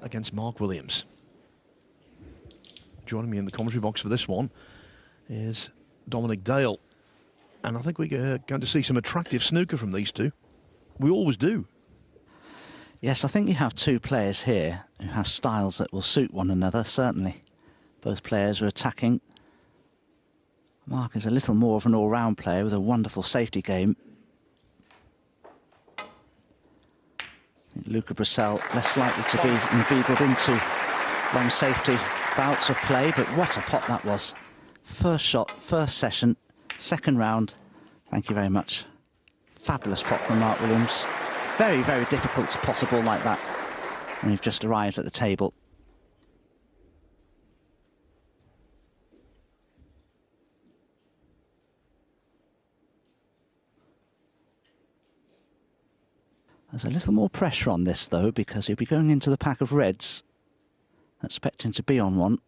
against Mark Williams. Joining me in the commentary box for this one is Dominic Dale. And I think we're going to see some attractive snooker from these two. We always do. Yes, I think you have two players here who have styles that will suit one another, certainly. Both players are attacking. Mark is a little more of an all-round player with a wonderful safety game. Luca Brecel less likely to be inveigled into long safety bouts of play, but what a pot that was. First shot, first session, second round. Thank you very much. Fabulous pot from Mark Williams. Very, very difficult to pot a ball like that when you've just arrived at the table. There's a little more pressure on this, though, because he'll be going into the pack of reds, expecting to be on one.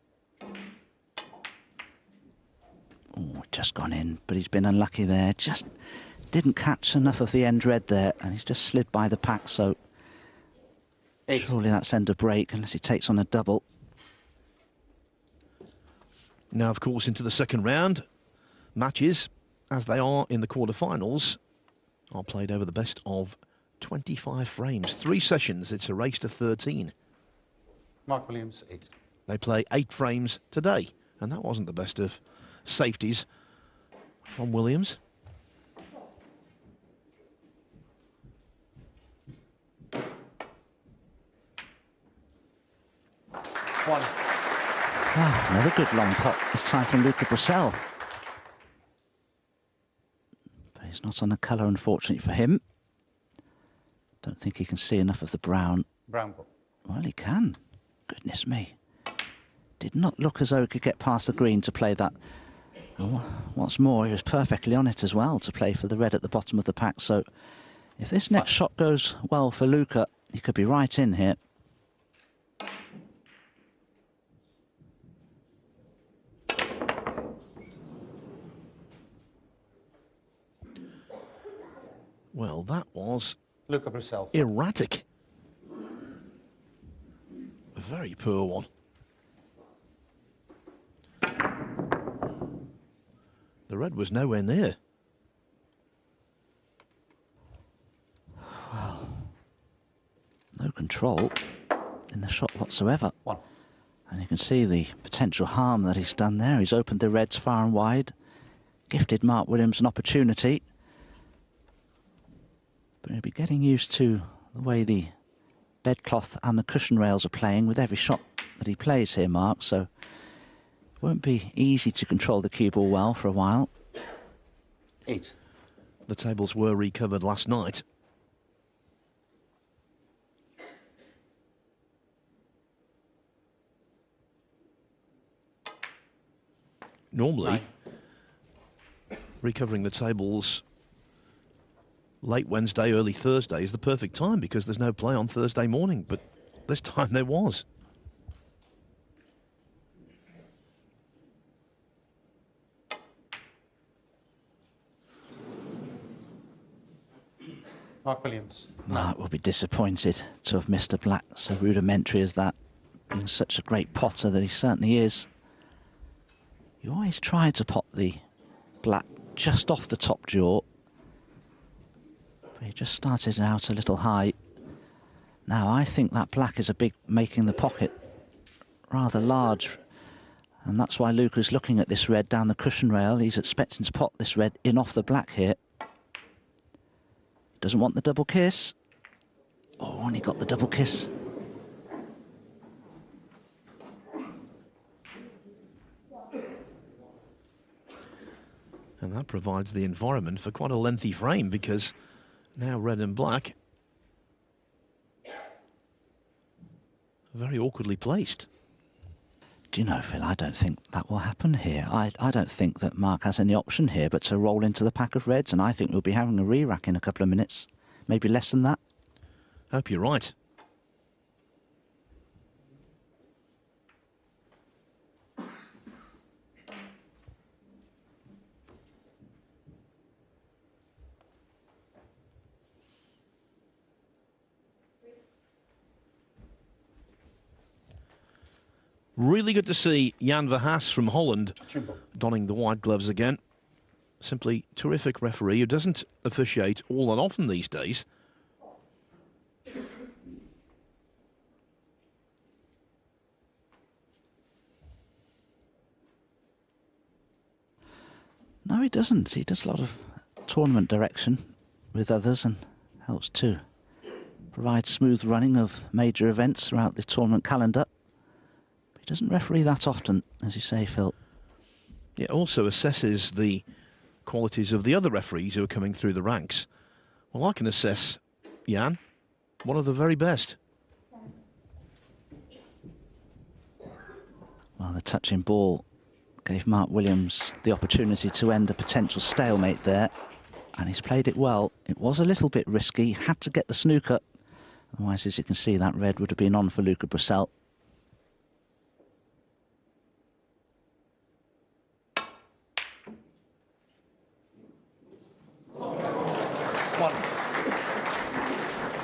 Oh, just gone in, but he's been unlucky there. Just didn't catch enough of the end red there, and he's just slid by the pack, so surely that's end of break, unless he takes on a double. Now, of course, into the second round. Matches, as they are in the quarterfinals, are played over the best of 25 frames. 3 sessions, it's a race to 13. Mark Williams, 8. They play 8 frames today, and that wasn't the best of safeties from Williams. One. Ah, another good long pot, this time from Luca Brecel. But he's not on the colour, unfortunately for him. Don't think he can see enough of the brown. Brown ball. Well, he can. Goodness me. Did not look as though he could get past the green to play that. Oh, what's more, he was perfectly on it as well to play for the red at the bottom of the pack. So if this next shot goes well for Luca, he could be right in here. Well, that was Luca Brecel. erratic. A very poor one. The red was nowhere near. Well, no control in the shot whatsoever. One. And you can see the potential harm that he's done there. He's opened the reds far and wide, gifted Mark Williams an opportunity. But he'll be getting used to the way the bedcloth and the cushion rails are playing with every shot that he plays here, Mark. So it won't be easy to control the cue ball well for a while. 8. The tables were recovered last night. Normally, recovering the tables late Wednesday, early Thursday is the perfect time because there's no play on Thursday morning, but this time there was. Mark Williams. Mark will be disappointed to have missed a black so rudimentary as that, being such a great potter that he certainly is. You always try to pot the black just off the top jaw. But he just started out a little high. Now I think that black is making the pocket rather large. And that's why Luca's looking at this red down the cushion rail. He's expecting to pot this red in off the black here. Doesn't want the double kiss. Oh, and he got the double kiss. And that provides the environment for quite a lengthy frame because now red and black are very awkwardly placed. Do you know, Phil, I don't think that will happen here. I don't think that Mark has any option here but to roll into the pack of reds, and I think we'll be having a re-rack in a couple of minutes. Maybe less than that. Hope you're right. Really good to see Jan Verhaas from Holland Chimbo. donning the white gloves again. Simply terrific referee who doesn't officiate all that often these days. No, he doesn't. He does a lot of tournament direction with others and helps to provide smooth running of major events throughout the tournament calendar. But he doesn't referee that often, as you say, Phil. It also assesses the qualities of the other referees who are coming through the ranks. Well, I can assess Jan, one of the very best. Well, the touching ball gave Mark Williams the opportunity to end a potential stalemate there, and he's played it well. It was a little bit risky, had to get the snooker. Otherwise, as you can see, that red would have been on for Luca Brecel.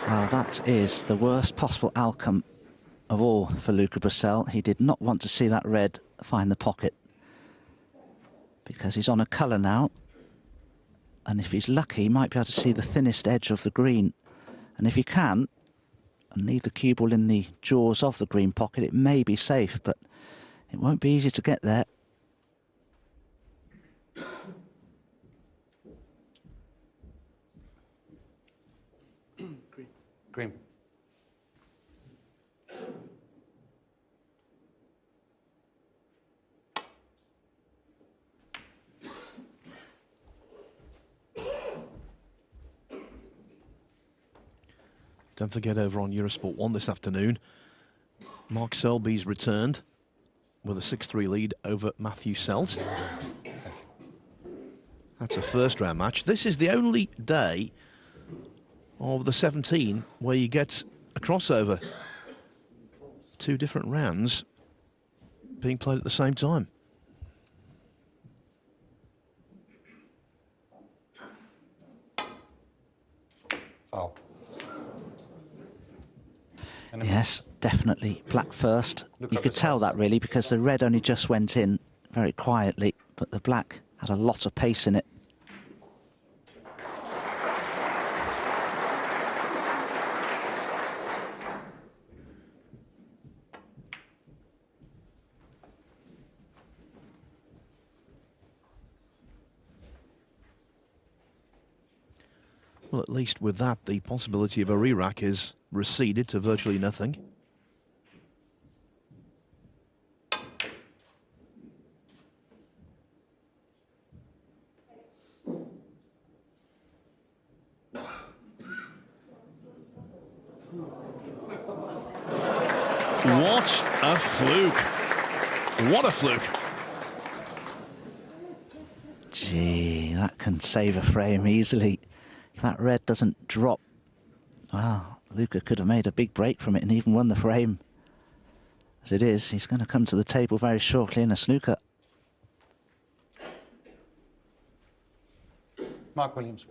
Well, that is the worst possible outcome of all for Luca Brecel. He did not want to see that red find the pocket, because he's on a colour now, and if he's lucky he might be able to see the thinnest edge of the green, and if he can and leave the cue ball in the jaws of the green pocket, it may be safe, but it won't be easy to get there. Green. Don't forget, over on Eurosport 1 this afternoon, Mark Selby's returned with a 6-3 lead over Matthew Selt. That's a first-round match. This is the only day of the 17 where you get a crossover. 2 different rounds being played at the same time. Foul. Yes, definitely black first. You could tell that really, because the red only just went in very quietly, but the black had a lot of pace in it. Well, at least with that, the possibility of a re-rack is receded to virtually nothing. What a fluke. What a fluke. Gee, that can save a frame easily. If that red doesn't drop, well, Luca could have made a big break from it and even won the frame. As it is, he's going to come to the table very shortly in a snooker. Mark Williams.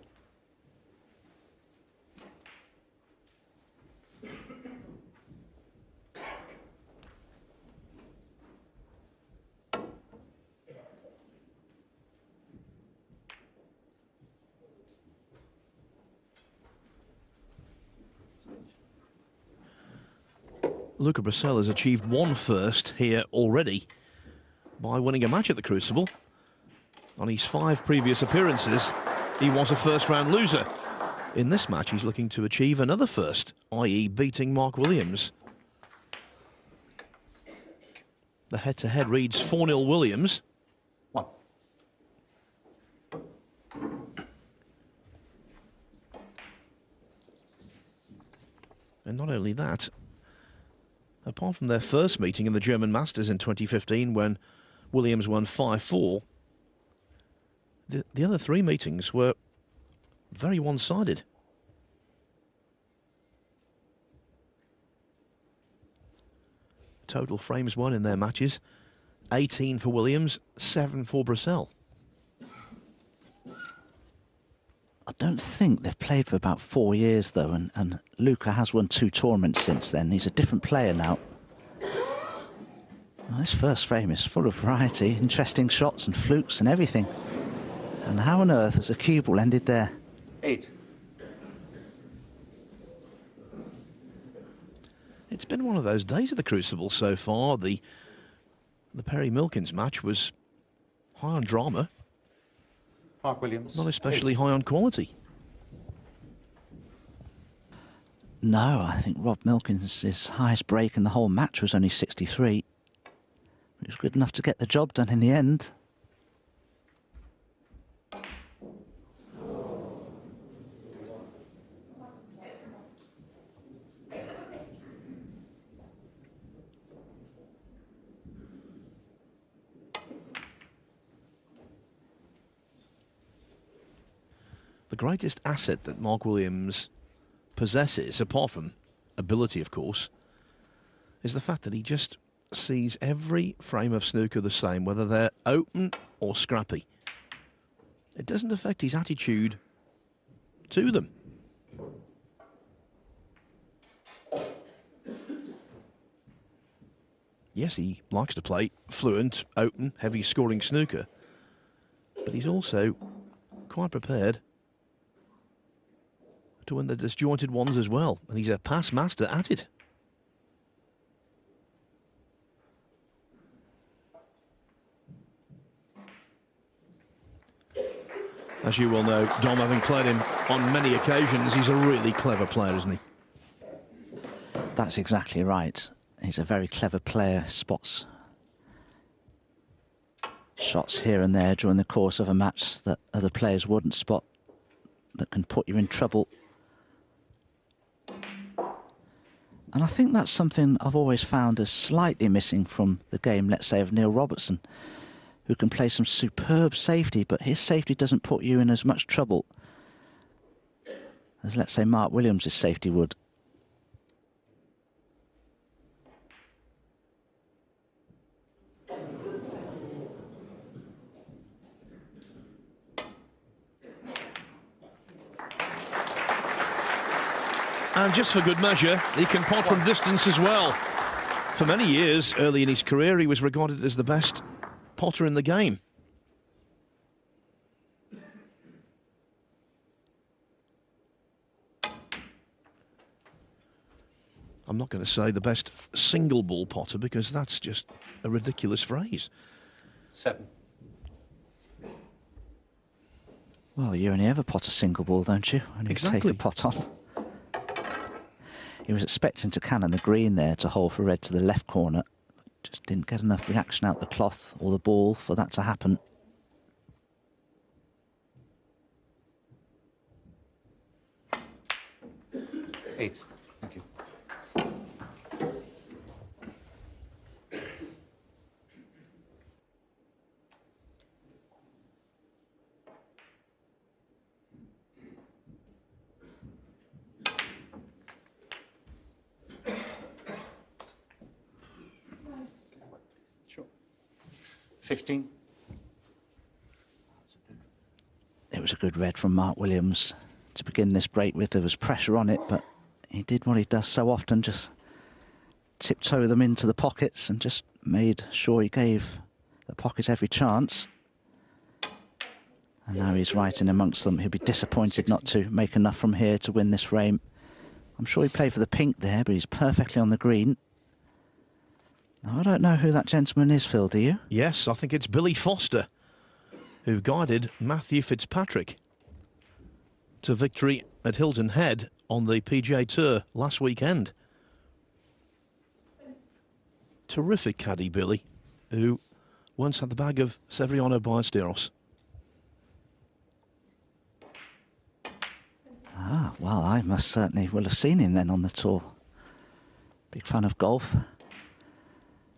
Luca Brecel has achieved 1 first here already by winning a match at the Crucible. On his 5 previous appearances, he was a first-round loser. In this match, he's looking to achieve another first, i.e. beating Mark Williams. The head-to-head reads 4-0 Williams. 1. And not only that, apart from their first meeting in the German Masters in 2015 when Williams won 5-4, the other 3 meetings were very one-sided. Total frames won in their matches, 18 for Williams, 7 for Brecel. I don't think they've played for about 4 years, though, and Luca has won 2 tournaments since then. He's a different player now. Well, this first frame is full of variety, interesting shots and flukes and everything. And how on earth has a cue ball ended there? 8. It's been one of those days of the Crucible so far. The Perry Milkins match was high on drama, Mark Williams. not especially 8. high on quality. No, I think Rob Milkins' highest break in the whole match was only 63. It was good enough to get the job done in the end. The greatest asset that Mark Williams possesses, apart from ability, of course, is the fact that he just sees every frame of snooker the same, whether they're open or scrappy. It doesn't affect his attitude to them. Yes, he likes to play fluent, open, heavy scoring snooker, but he's also quite prepared to win the disjointed ones as well, and he's a past master at it. As you will know, Dom, having played him on many occasions, he's a really clever player, isn't he? That's exactly right. He's a very clever player, spots shots here and there during the course of a match that other players wouldn't spot, that can put you in trouble. And I think that's something I've always found as slightly missing from the game, let's say, of Neil Robertson, who can play some superb safety, but his safety doesn't put you in as much trouble as, let's say, Mark Williams' safety would. And just for good measure, he can pot from distance as well. For many years, early in his career, he was regarded as the best potter in the game. I'm not going to say the best single ball potter, because that's just a ridiculous phrase. 7. Well, you only ever pot a single ball, don't you? Only Exactly. take a pot on. He was expecting to cannon the green there to hole for red to the left corner. Just didn't get enough reaction out the cloth or the ball for that to happen. Eight. Thank you. Sure. 15. It was a good red from Mark Williams to begin this break with. There was pressure on it, but he did what he does so often, just tiptoe them into the pockets and just made sure he gave the pockets every chance. And now he's right in amongst them. He'll be disappointed not to make enough from here to win this frame. I'm sure he played for the pink there, but he's perfectly on the green. Now, I don't know who that gentleman is, Phil, do you? Yes, I think it's Billy Foster, who guided Matthew Fitzpatrick to victory at Hilton Head on the PGA Tour last weekend. Terrific caddy, Billy, who once had the bag of Severiano Ballesteros. Ah, well, I must certainly will have seen him then on the tour. Big fan of golf.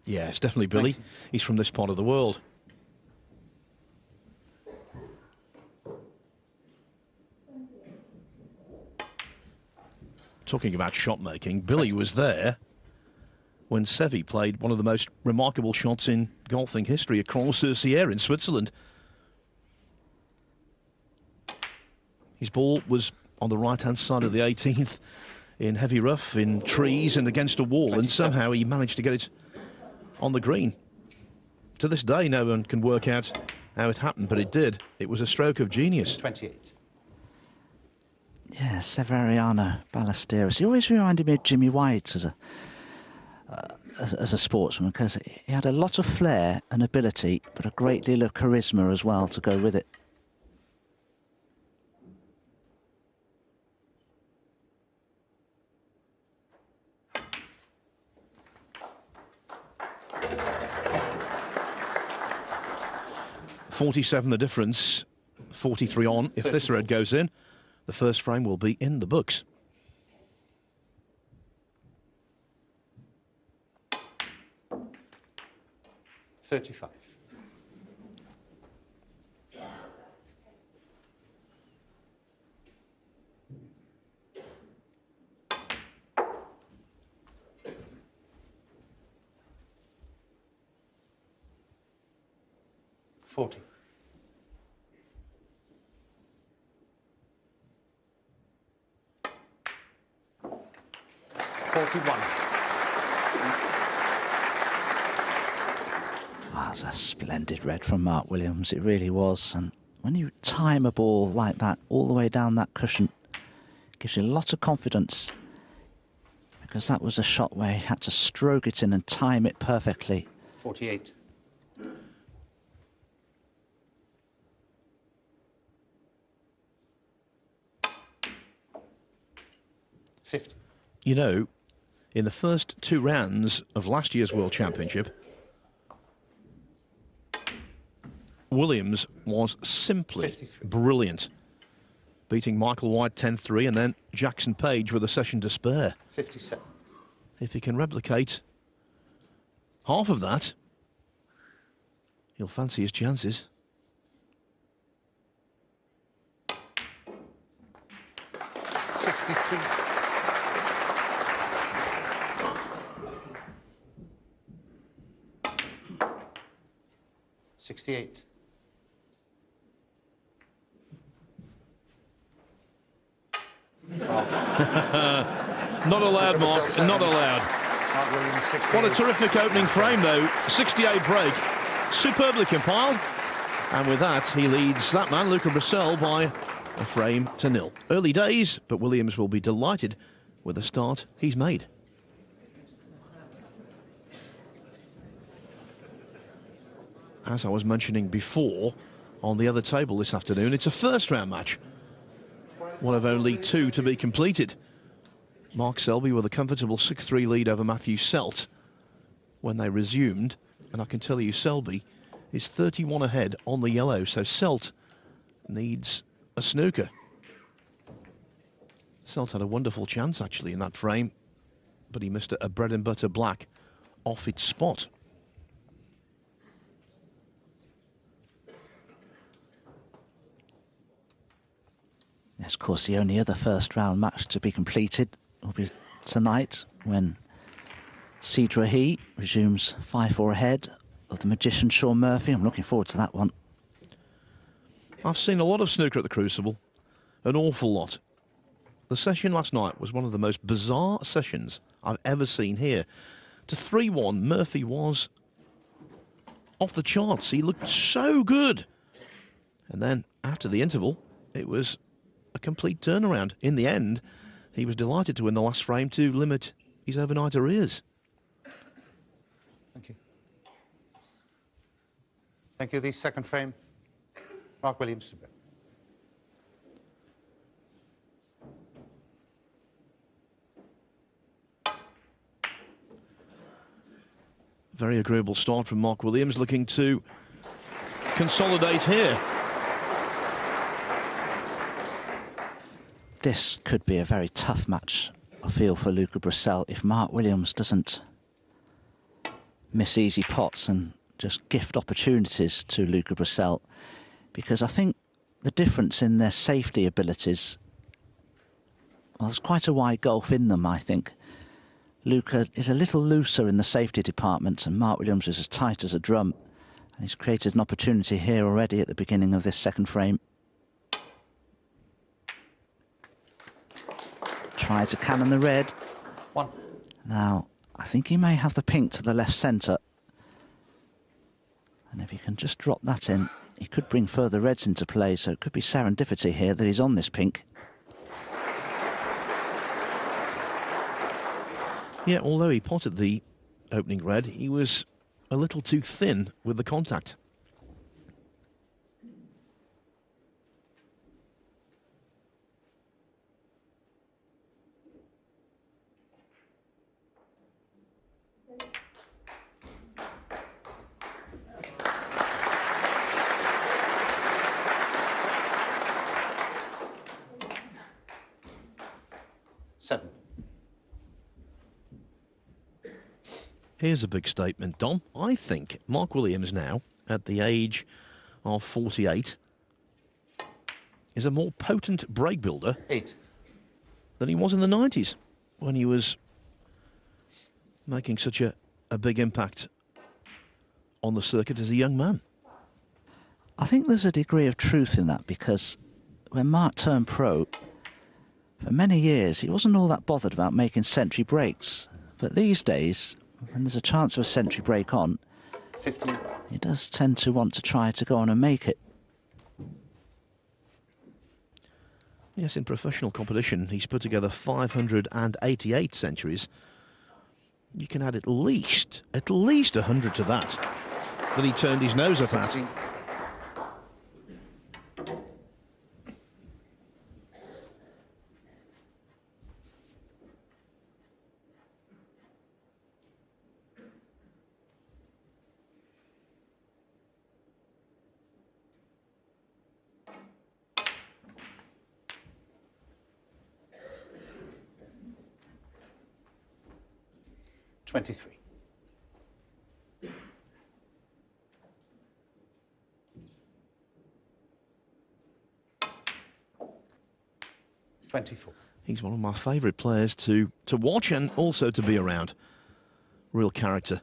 Yeah, it's definitely Billy. 19. He's from this part of the world. Talking about shot making, Billy was there when Seve played one of the most remarkable shots in golfing history at Cron-sur-Sierre in Switzerland. His ball was on the right-hand side of the 18th in heavy rough, in trees and against a wall, and 27. somehow he managed to get it on the green. To this day, no one can work out how it happened, but it did. It was a stroke of genius. 28. Yeah, Severiano Ballesteros. He always reminded me of Jimmy White as a sportsman, because he had a lot of flair and ability, but a great deal of charisma as well to go with it. .47 the difference, 43 on. If this red goes in, the first frame will be in the books. $35. $40. That's a splendid red from Mark Williams, it really was. And when you time a ball like that all the way down that cushion, it gives you a lot of confidence, because that was a shot where he had to stroke it in and time it perfectly. 48. $50. You know, in the first 2 rounds of last year's World Championship, Williams was simply 53. brilliant, beating Michael White 10-3 and then Jackson Page with a session to spare. 57. If he can replicate half of that, he'll fancy his chances. 62. $68. Not allowed, Mark. Not allowed. Mark Williams, 68. What a terrific opening frame, though. 68 break. Superbly compiled. And with that, he leads that man, Luca Brecel, by a frame to 0. Early days, but Williams will be delighted with the start he's made. As I was mentioning before, on the other table this afternoon, it's a first-round match. One of only 2 to be completed. Mark Selby with a comfortable 6-3 lead over Matthew Selt when they resumed. And I can tell you, Selby is 31 ahead on the yellow, so Selt needs a snooker. Selt had a wonderful chance, actually, in that frame, but he missed a bread-and-butter black off its spot. Yes, of course, the only other first-round match to be completed will be tonight, when Cedra He resumes 5-4 ahead of the magician Sean Murphy. I'm looking forward to that one. I've seen a lot of snooker at the Crucible, an awful lot. The session last night was one of the most bizarre sessions I've ever seen here. To 3-1, Murphy was off the charts. He looked so good. And then after the interval, it was a complete turnaround. In the end, he was delighted to win the last frame to limit his overnight arrears. Thank you. Thank you. The second frame, Mark Williams. Very agreeable start from Mark Williams, looking to consolidate here. This could be a very tough match, I feel, for Luca Brecel if Mark Williams doesn't miss easy pots and just gift opportunities to Luca Brecel, because I think the difference in their safety abilities, well, there's quite a wide gulf in them, I think. Luca is a little looser in the safety department, and Mark Williams is as tight as a drum, and he's created an opportunity here already at the beginning of this second frame. Try to cannon the red. 1. Now, I think he may have the pink to the left centre. And if he can just drop that in, he could bring further reds into play, so it could be serendipity here that he's on this pink. Yeah, although he potted the opening red, he was a little too thin with the contact. Seven. Here's a big statement, Dom. I think Mark Williams now, at the age of 48, is a more potent break builder 8. than he was in the 90s, when he was making such a big impact on the circuit as a young man. I think there's a degree of truth in that, because when Mark turned pro, for many years he wasn't all that bothered about making century breaks. But these days, when there's a chance of a century break on, 15. he does tend to want to try to go on and make it. Yes, in professional competition, he's put together 588 centuries. You can add at least 100 to that he turned his nose up 16. at. $23. $24. He's one of my favourite players to watch and also to be around. Real character.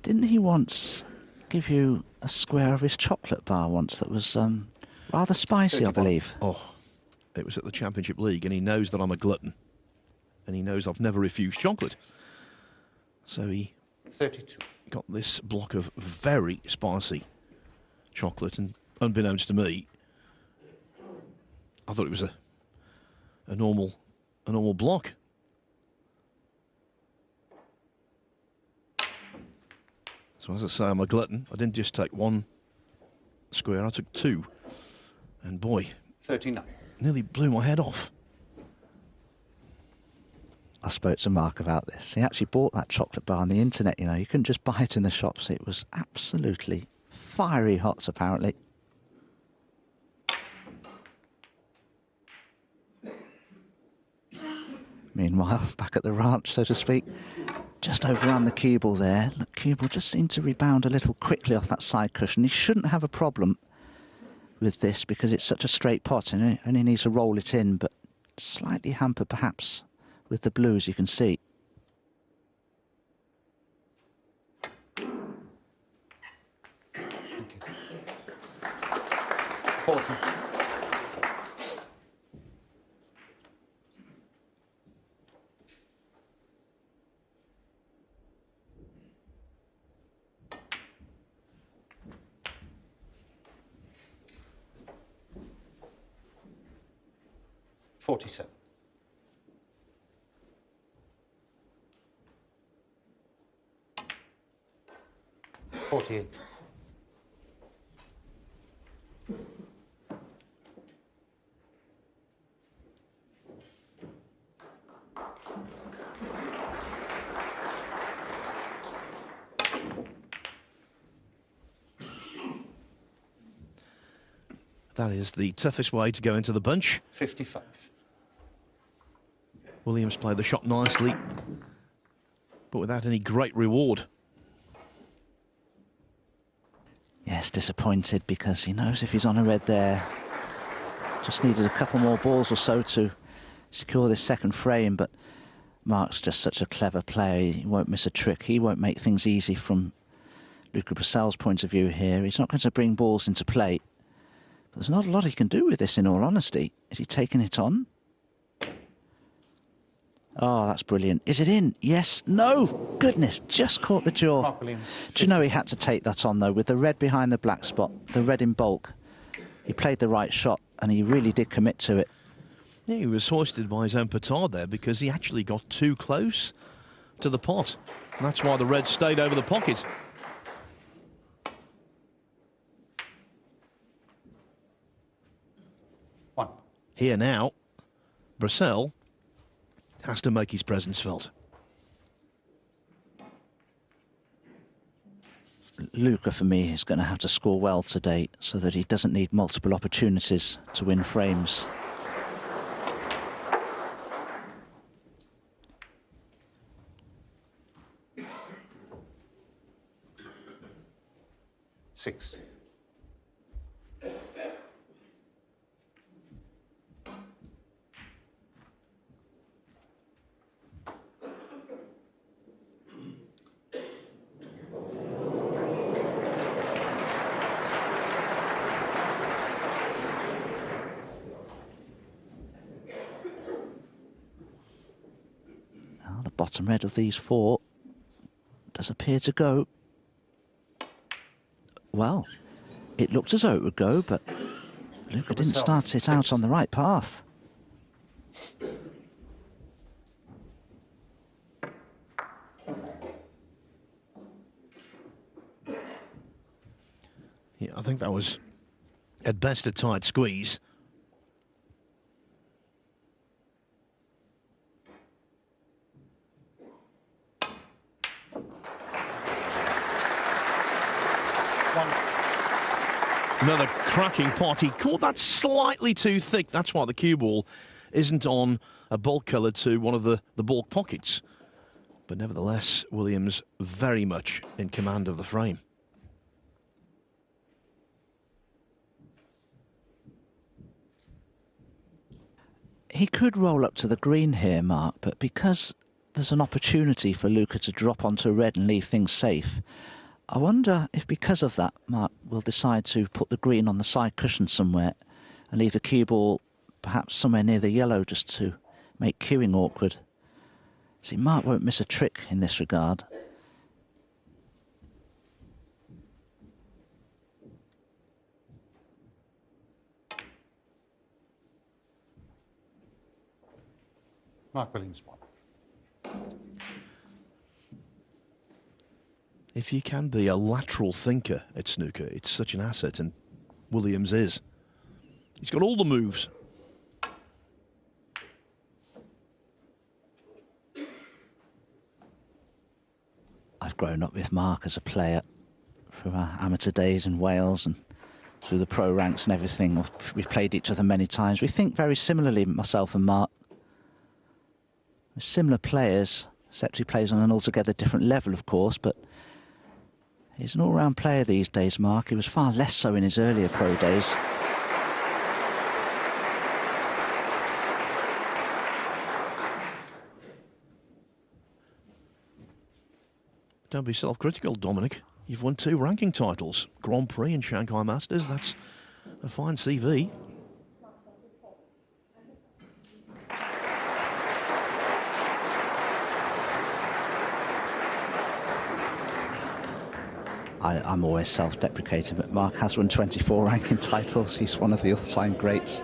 Didn't he once give you a square of his chocolate bar once that was rather spicy, I 31. believe? Oh, it was at the Championship League, and he knows that I'm a glutton. And he knows I've never refused chocolate. So he 32. got this block of very spicy chocolate, and unbeknownst to me, I thought it was a normal block. So as I say, I'm a glutton. I didn't just take one square, I took two. And boy, 39. nearly blew my head off. I spoke to Mark about this. He actually bought that chocolate bar on the internet, you know. You couldn't just buy it in the shops. It was absolutely fiery hot, apparently. Meanwhile, back at the ranch, so to speak, just overran the cue ball there. The cue ball just seemed to rebound a little quickly off that side cushion. He shouldn't have a problem with this because it's such a straight pot and he only needs to roll it in, but slightly hampered perhaps with the blue, as you can see. Thank you. 40. $47. 48. That is the toughest way to go into the bunch. 55. Williams played the shot nicely, but without any great reward. Yes, disappointed because he knows if he's on a red there, just needed a couple more balls or so to secure this second frame, but Mark's just such a clever player. He won't miss a trick. He won't make things easy from Luca Brecel's point of view here. He's not going to bring balls into play. But there's not a lot he can do with this, in all honesty. Is he taking it on? Oh, that's brilliant. Is it in? Yes. No. Goodness, just caught the jaw. Mark Williams. Do you know he had to take that on, though, with the red behind the black spot, the red in bulk. He played the right shot, and he really did commit to it. Yeah, he was hoisted by his own petard there because he actually got too close to the pot. And that's why the red stayed over the pocket. One. Here now, Brecel has to make his presence felt. Luca, for me, is going to have to score well today so that he doesn't need multiple opportunities to win frames. Six. The bottom red of these four does appear to go. Well, it looked as though it would go, but Luca didn't start it out on the right path. Yeah, I think that was at best a tight squeeze. Another cracking pot. He caught that slightly too thick. That's why the cue ball isn't on a bulk colour to one of the bulk pockets. But nevertheless, Williams very much in command of the frame. He could roll up to the green here, Mark, but because there's an opportunity for Luca to drop onto red and leave things safe, I wonder if because of that, Mark will decide to put the green on the side cushion somewhere and leave the cue ball perhaps somewhere near the yellow just to make cueing awkward. See, Mark won't miss a trick in this regard. Mark Williams, one. If you can be a lateral thinker at snooker, it's such an asset, and Williams is. He's got all the moves. I've grown up with Mark as a player from our amateur days in Wales and through the pro ranks and everything. We've played each other many times. We think very similarly, myself and Mark. We're similar players, except he plays on an altogether different level, of course, but he's an all-round player these days, Mark. He was far less so in his earlier pro days. Don't be self-critical, Dominic. You've won 2 ranking titles, Grand Prix and Shanghai Masters. That's a fine CV. I'm always self-deprecating, but Mark has won 24 ranking titles. He's one of the all-time greats.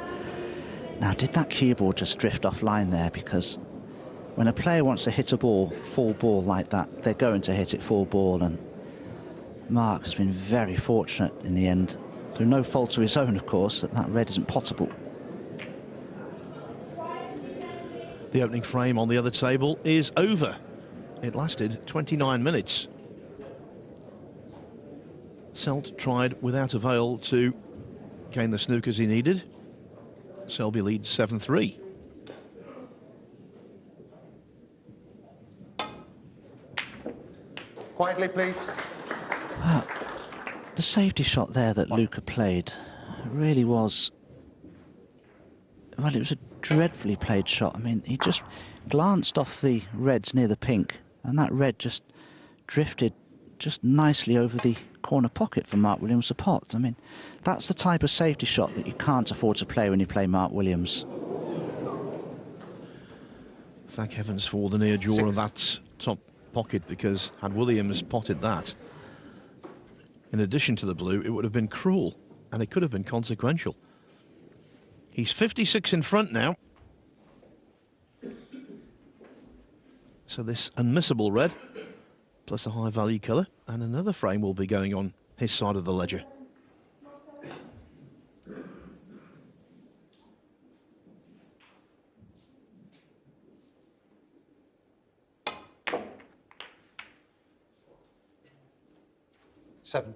Now, did that cue ball just drift offline there? Because when a player wants to hit a ball, full ball like that, they're going to hit it full ball, and Mark has been very fortunate in the end, through no fault to his own, of course, that red isn't potable. The opening frame on the other table is over. It lasted 29 minutes. Selt tried without avail to gain the snookers he needed. Selby leads 7-3. Quietly, please. The safety shot there that Luca played really was, well, it was a dreadfully played shot. I mean, he just glanced off the reds near the pink, and that red just drifted just nicely over the corner pocket for Mark Williams to pot. I mean, that's the type of safety shot that you can't afford to play when you play Mark Williams. Thank heavens for the near jaw 6. of that top pocket, because had Williams potted that, in addition to the blue, it would have been cruel and it could have been consequential. He's 56 in front now. So this unmissable red, plus a high value colour, and another frame will be going on his side of the ledger. Seven.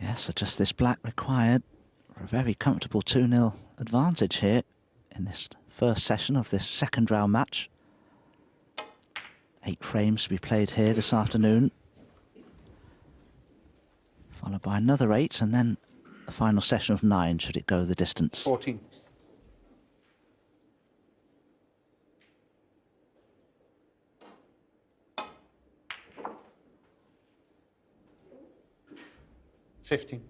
Yes, so just this black required for a very comfortable 2-0 advantage here in this first session of this second round match. 8 frames to be played here this afternoon, followed by another 8, and then a final session of 9 should it go the distance. 14. $15.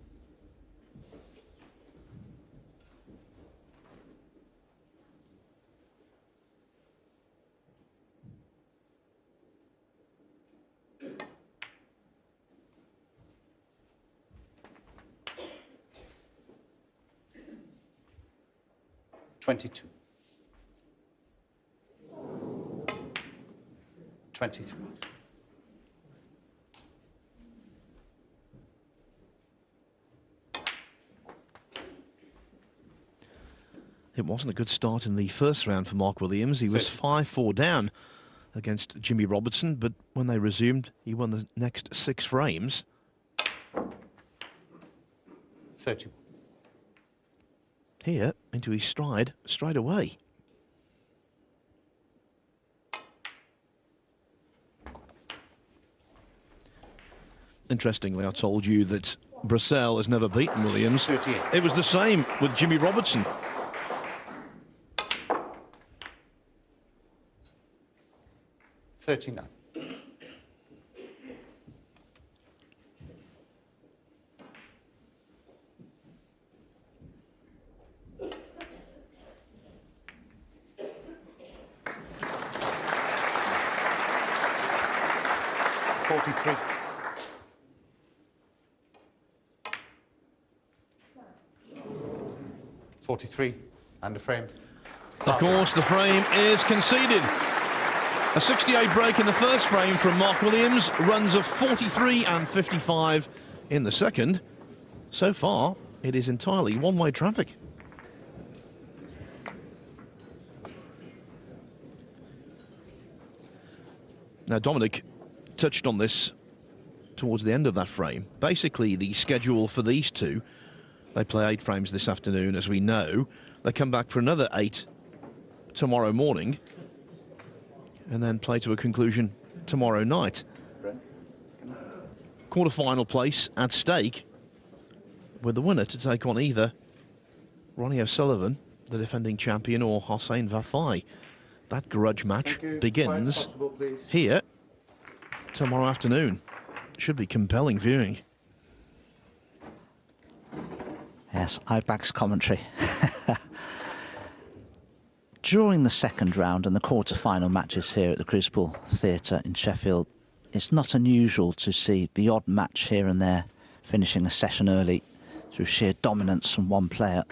$22. 23. It wasn't a good start in the first round for Mark Williams. He was 5-4 down against Jimmy Robertson, but when they resumed, he won the next 6 frames. 30. Here, into his stride, straight away. Interestingly, I told you that Brecel has never beaten Williams. 38. It was the same with Jimmy Robertson. $39. $43. 43 and a frame. Of course, the frame is conceded. A 68 break in the first frame from Mark Williams, runs of 43 and 55 in the second. So far, it is entirely one-way traffic. Now, Dominic touched on this towards the end of that frame. Basically, the schedule for these two, they play 8 frames this afternoon, as we know. They come back for another 8 tomorrow morning, and then play to a conclusion tomorrow night. Quarter-final place at stake, with the winner to take on either Ronnie O'Sullivan, the defending champion, or Hossein Vafai. That grudge match begins here tomorrow afternoon. Should be compelling viewing. Yes, IBAC's commentary. During the second round and the quarter-final matches here at the Crucible Theatre in Sheffield, it's not unusual to see the odd match here and there finishing a session early through sheer dominance from one player.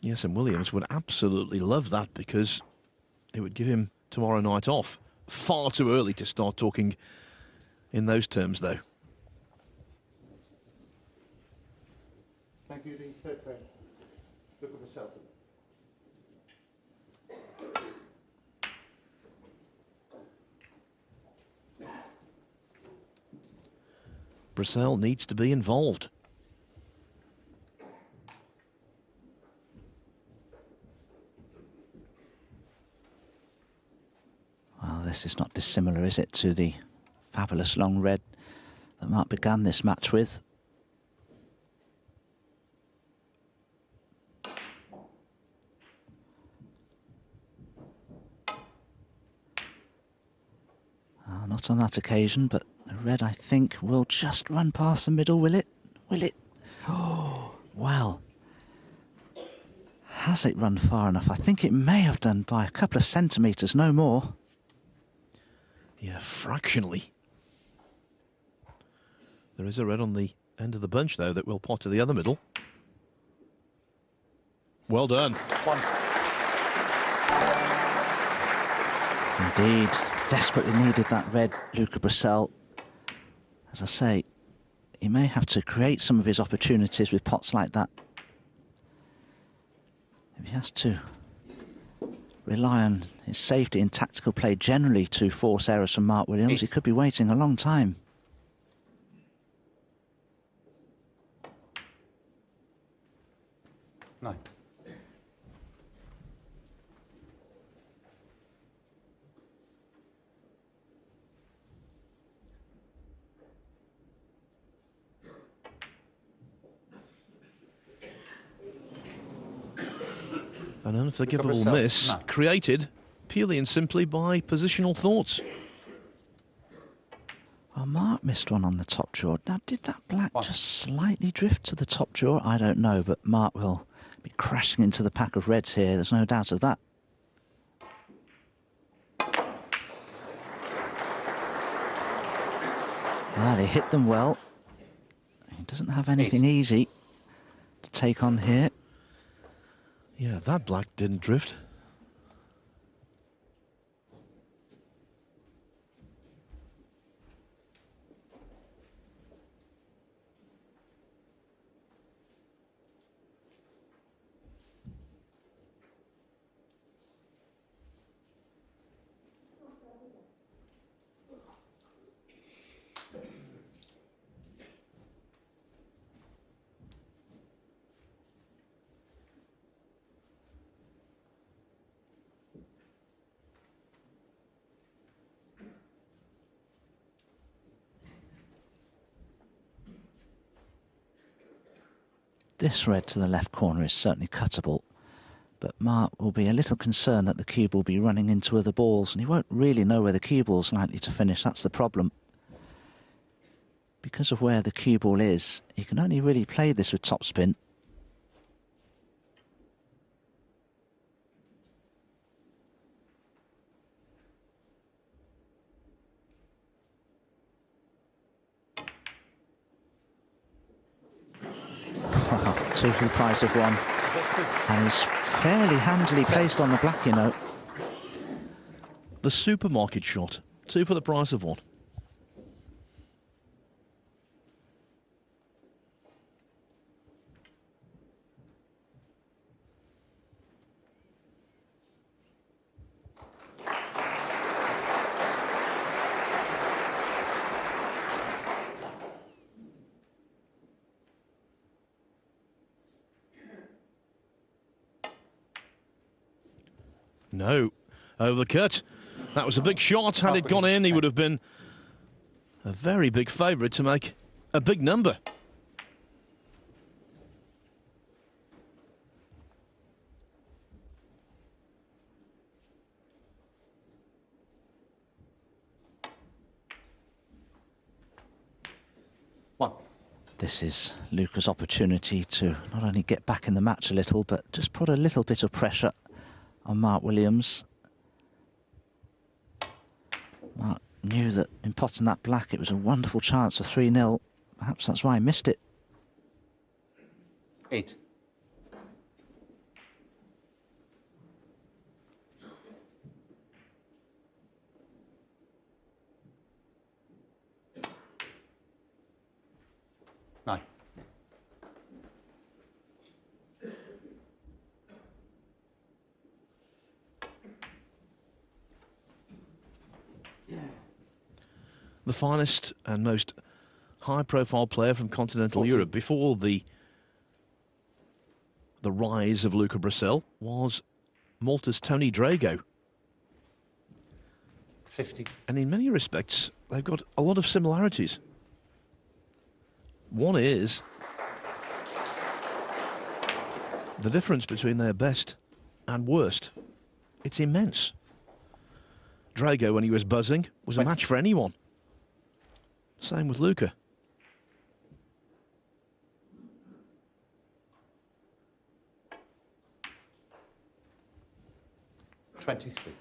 Yes, and Williams would absolutely love that, because it would give him tomorrow night off. Far too early to start talking in those terms, though. Thank you, the third frame. Look at the Celtic. Brecel needs to be involved. Well, this is not dissimilar, is it, to the fabulous long red that Mark began this match with. Not on that occasion, but the red, I think, will just run past the middle, will it? Will it? well. Has it run far enough? I think it may have done by a couple of centimetres, no more. Yeah, fractionally. There is a red on the end of the bunch, though, that will pot to the other middle. Well done. Indeed, desperately needed that red, Luca Brecel. As I say, he may have to create some of his opportunities with pots like that. If he has to rely on his safety and tactical play generally to force errors from Mark Williams, he could be waiting a long time. No. An unforgivable miss created purely and simply by positional thoughts. Well, Mark missed one on the top draw. Now, did that black just slightly drift to the top draw? I don't know, but Mark will be crashing into the pack of reds here. There's no doubt of that. Well, he hit them well. He doesn't have anything easy to take on here. Yeah, that black didn't drift. This red to the left corner is certainly cuttable, but Mark will be a little concerned that the cue ball will be running into other balls, and he won't really know where the cue ball is likely to finish. That's the problem. Because of where the cue ball is, he can only really play this with topspin. Two for the price of one. And he's fairly handily placed on the black, you know. The supermarket shot. Two for the price of one. No, overcut. That was a big shot. Had it gone in, he would have been a very big favourite to make a big number. This is Luca's opportunity to not only get back in the match a little, but just put a little bit of pressure on Mark Williams. Mark knew that in potting that black it was a wonderful chance for 3-0. Perhaps that's why he missed it. 8. Nine. The finest and most high-profile player from continental Europe before the rise of Luca Brecel was Malta's Tony Drago. 50. And in many respects, they've got a lot of similarities. One is the difference between their best and worst. It's immense. Drago, when he was buzzing, was a match for anyone. Same with Luca. 23.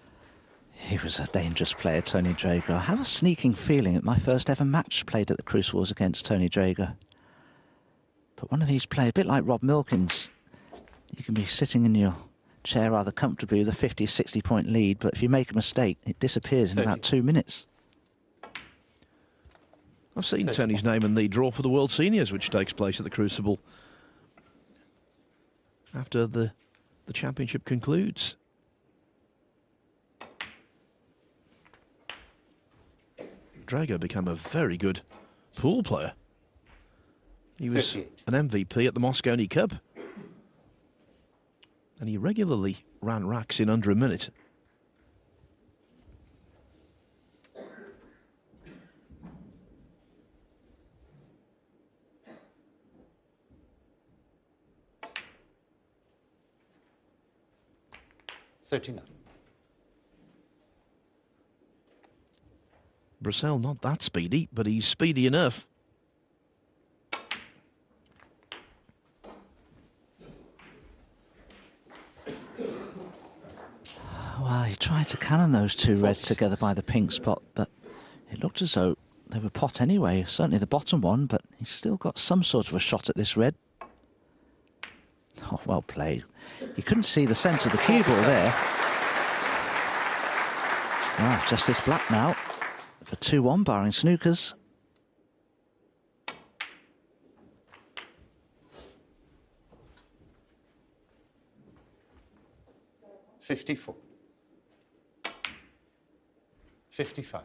He was a dangerous player, Tony Drager. I have a sneaking feeling that my first ever match played at the Crucible was against Tony Drager. But one of these players, a bit like Rob Milkins, you can be sitting in your chair rather comfortably with a 50, 60 point lead, but if you make a mistake, it disappears in 30. about 2 minutes. I've seen 30. Tony's name in the draw for the World Seniors, which takes place at the Crucible after the championship concludes. Drago became a very good pool player. He was 38. an MVP at the Moscone Cup. And he regularly ran racks in under a minute. $39. Brecel not that speedy, but he's speedy enough. Well, he tried to cannon those two reds together by the pink spot, but it looked as though they were pot anyway, certainly the bottom one, but he's still got some sort of a shot at this red. Oh, well played. You couldn't see the centre of the cue ball there. Ah, just this black now for 2-1, barring snookers. $54. $55.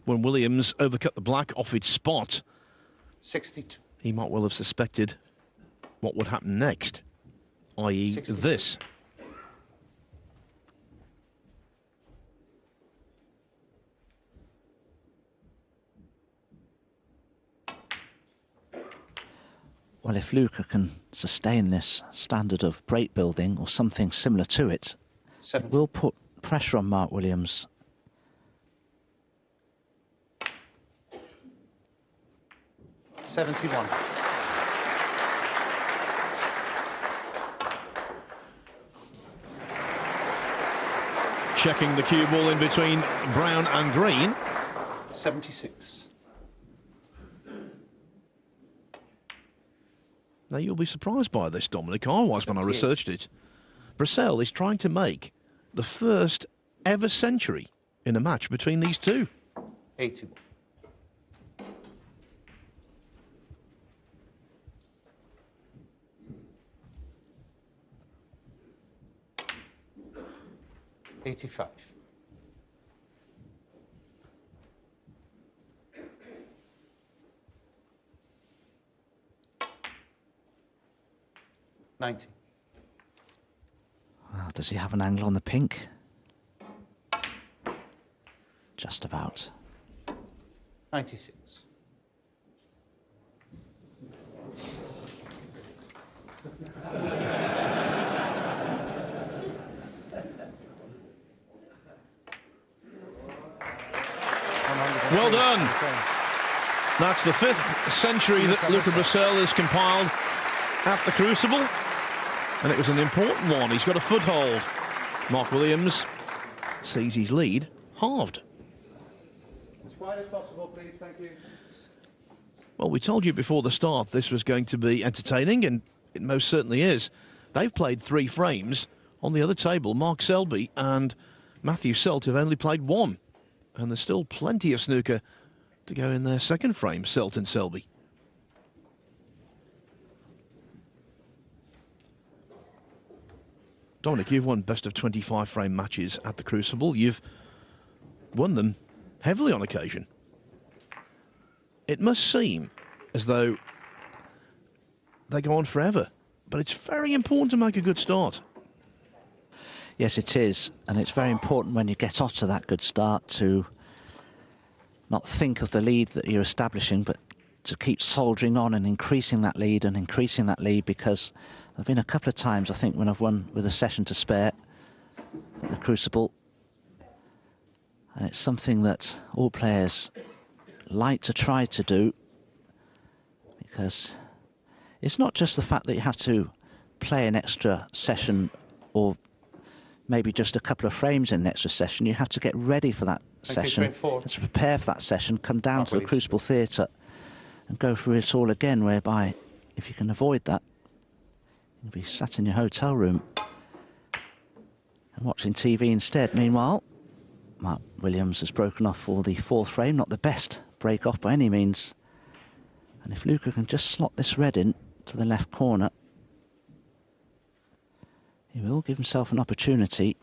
When Williams overcut the black off its spot, 62. he might well have suspected what would happen next, i.e. 66. this. Well, if Luca can sustain this standard of break building or something similar to it, 70. it will put pressure on Mark Williams. $71. Checking the cue ball in between brown and green. 76. Now, you'll be surprised by this, Dominic. I was when I researched it. Brecel is trying to make the first ever century in a match between these two. 81. $85. $90. Well, does he have an angle on the pink? Just about. 96. Well done. That's the 5th century that Luca Brecel has compiled at the Crucible, and it was an important one. He's got a foothold. Mark Williams sees his lead halved. As quiet as possible, please. Thank you. Well, we told you before the start this was going to be entertaining, and it most certainly is. They've played 3 frames. On the other table, Mark Selby and Matthew Selt have only played 1. And there's still plenty of snooker to go in their second frame, Selt and Selby. Dominic, you've won best of 25 frame matches at the Crucible. You've won them heavily on occasion. It must seem as though they go on forever, but it's very important to make a good start. Yes, it is, and it's very important when you get off to that good start to not think of the lead that you're establishing, but to keep soldiering on and increasing that lead, because there have been a couple of times, I think, when I've won with a session to spare at the Crucible, and it's something that all players like to try to do because it's not just the fact that you have to play an extra session or maybe just a couple of frames in an extra session. You have to get ready for that session, to prepare for that session, come down to the Crucible Theatre and go through it all again, whereby if you can avoid that, you'll be sat in your hotel room and watching TV instead. Meanwhile, Mark Williams has broken off for the fourth frame, not the best break off by any means. And if Luca can just slot this red in to the left corner, he will give himself an opportunity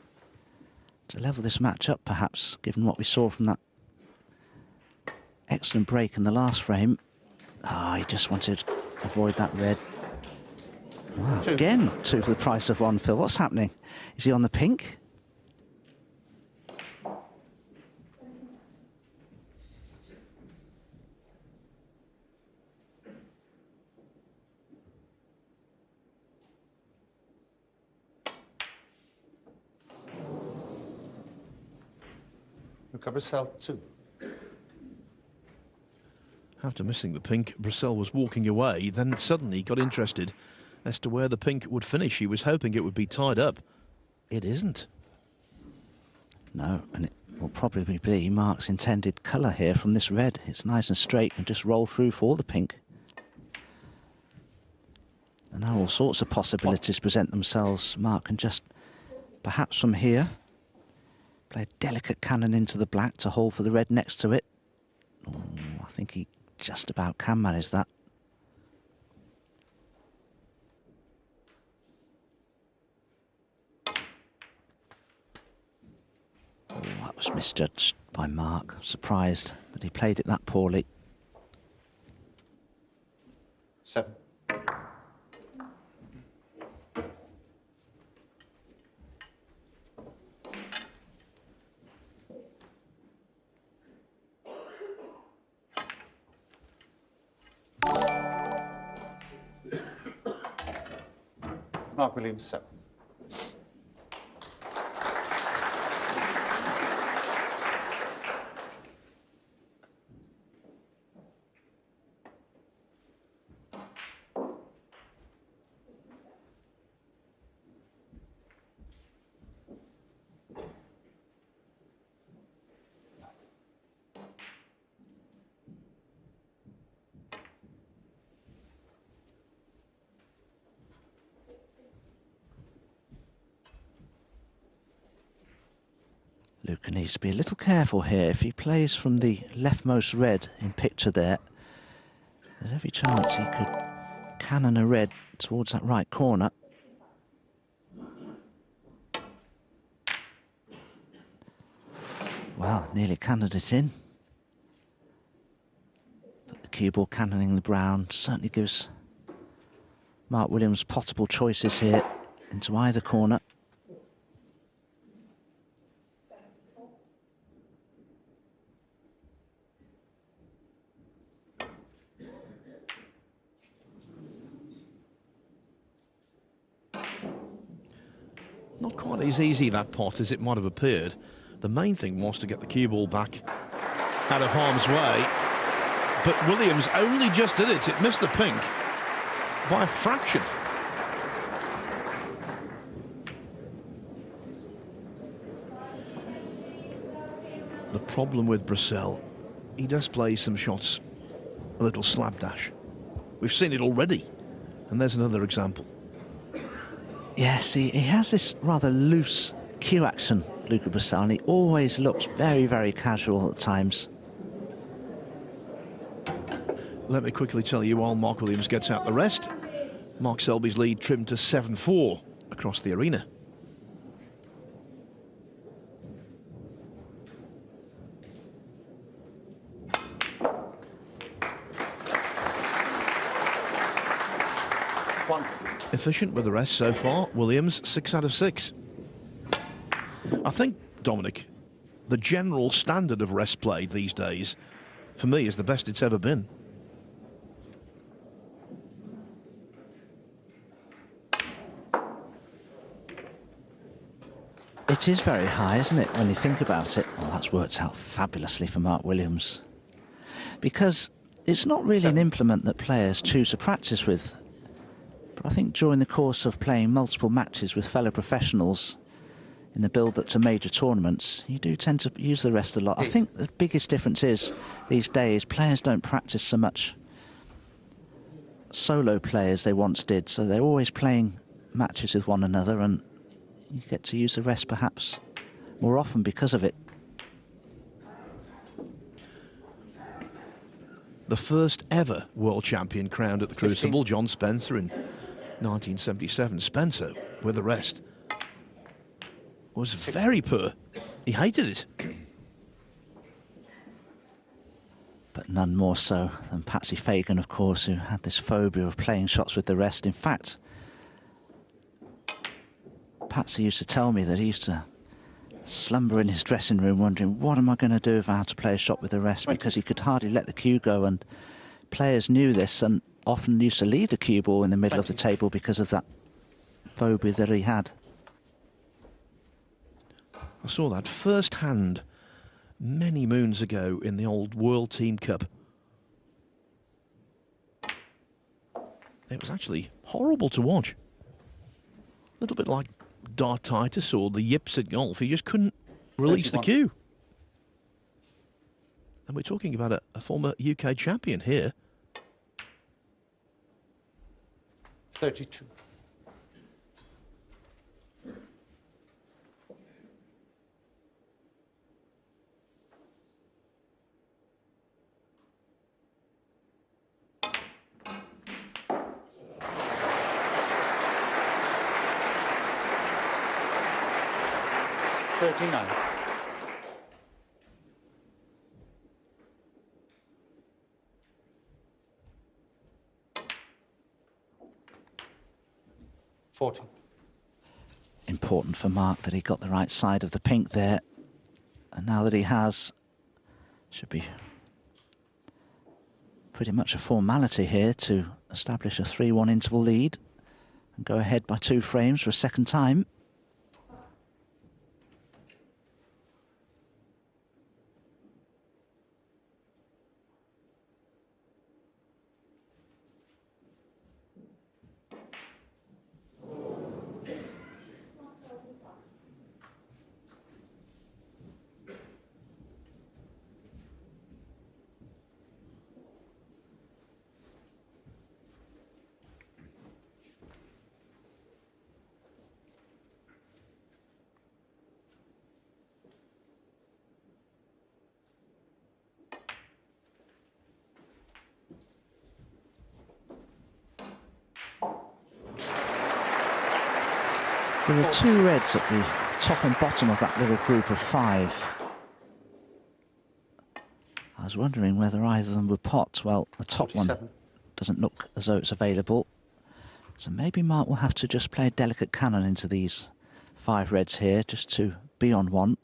to level this match up, perhaps, given what we saw from that excellent break in the last frame. Ah, he just wanted to avoid that red. Wow, again, two for the price of one, Phil. What's happening? Is he on the pink? Luca, Brecel 2. After missing the pink, Brecel was walking away, then suddenly got interested as to where the pink would finish. He was hoping it would be tied up. It isn't. No, and it will probably be Mark's intended colour here from this red. It's nice and straight and just roll through for the pink. And now all sorts of possibilities present themselves. Mark can just, perhaps from here, play a delicate cannon into the black to hold for the red next to it. Oh, I think he just about can manage that. Oh, that was misjudged by Mark. Surprised that he played it that poorly. 7. Mark Williams 7. Luca needs to be a little careful here. If he plays from the leftmost red in picture there, there's every chance he could cannon a red towards that right corner. Well, nearly cannoned it in. But the cue ball cannoning the brown certainly gives Mark Williams potable choices here into either corner. Not quite as easy, that pot, as it might have appeared. The main thing was to get the cue ball back out of harm's way. But Williams only just did it. It missed the pink by a fraction. The problem with Brecel, he does play some shots a little slapdash. We've seen it already, and there's another example. Yes, he has this rather loose cue action, Luca Brecel, and he always looks very, very casual at times. Let me quickly tell you, while Mark Williams gets out the rest, Mark Selby's lead trimmed to 7-4 across the arena. Efficient with the rest so far. Williams 6 out of 6. I think, Dominic, the general standard of rest play these days, for me, is the best it's ever been. It is very high, isn't it, when you think about it? Well, that's worked out fabulously for Mark Williams. Because It's not really an 7. implement that players choose to practice with. But I think during the course of playing multiple matches with fellow professionals in the build-up to major tournaments, you do tend to use the rest a lot. I 8. think the biggest difference is, these days, players don't practice so much solo play as they once did, so they're always playing matches with one another, and you get to use the rest perhaps more often because of it. The first ever world champion crowned at the 15. Crucible, John Spencer in 1977. Spencer, with the rest, was 16. very poor. He hated it. But none more so than Patsy Fagan, of course, who had this phobia of playing shots with the rest. In fact, Patsy used to tell me that he used to slumber in his dressing room wondering, what am I going to do if I have to play a shot with the rest? 20. Because he could hardly let the cue go, and players knew this and often used to leave the cue ball in the middle of the 20. table because of that phobia that he had. I saw that firsthand many moons ago in the old World Team Cup. It was actually horrible to watch. A little bit like dartitis or the yips at golf. He just couldn't release 31. the cue. And we're talking about a former UK champion here. 32. $39. $40. Important for Mark that he got the right side of the pink there. And now that he has, should be pretty much a formality here to establish a 3-1 interval lead and go ahead by 2 frames for a second time. There are 2 reds at the top and bottom of that little group of 5. I was wondering whether either of them would pot. Well, the top 47. one doesn't look as though it's available. So maybe Mark will have to just play a delicate cannon into these 5 reds here, just to be on one.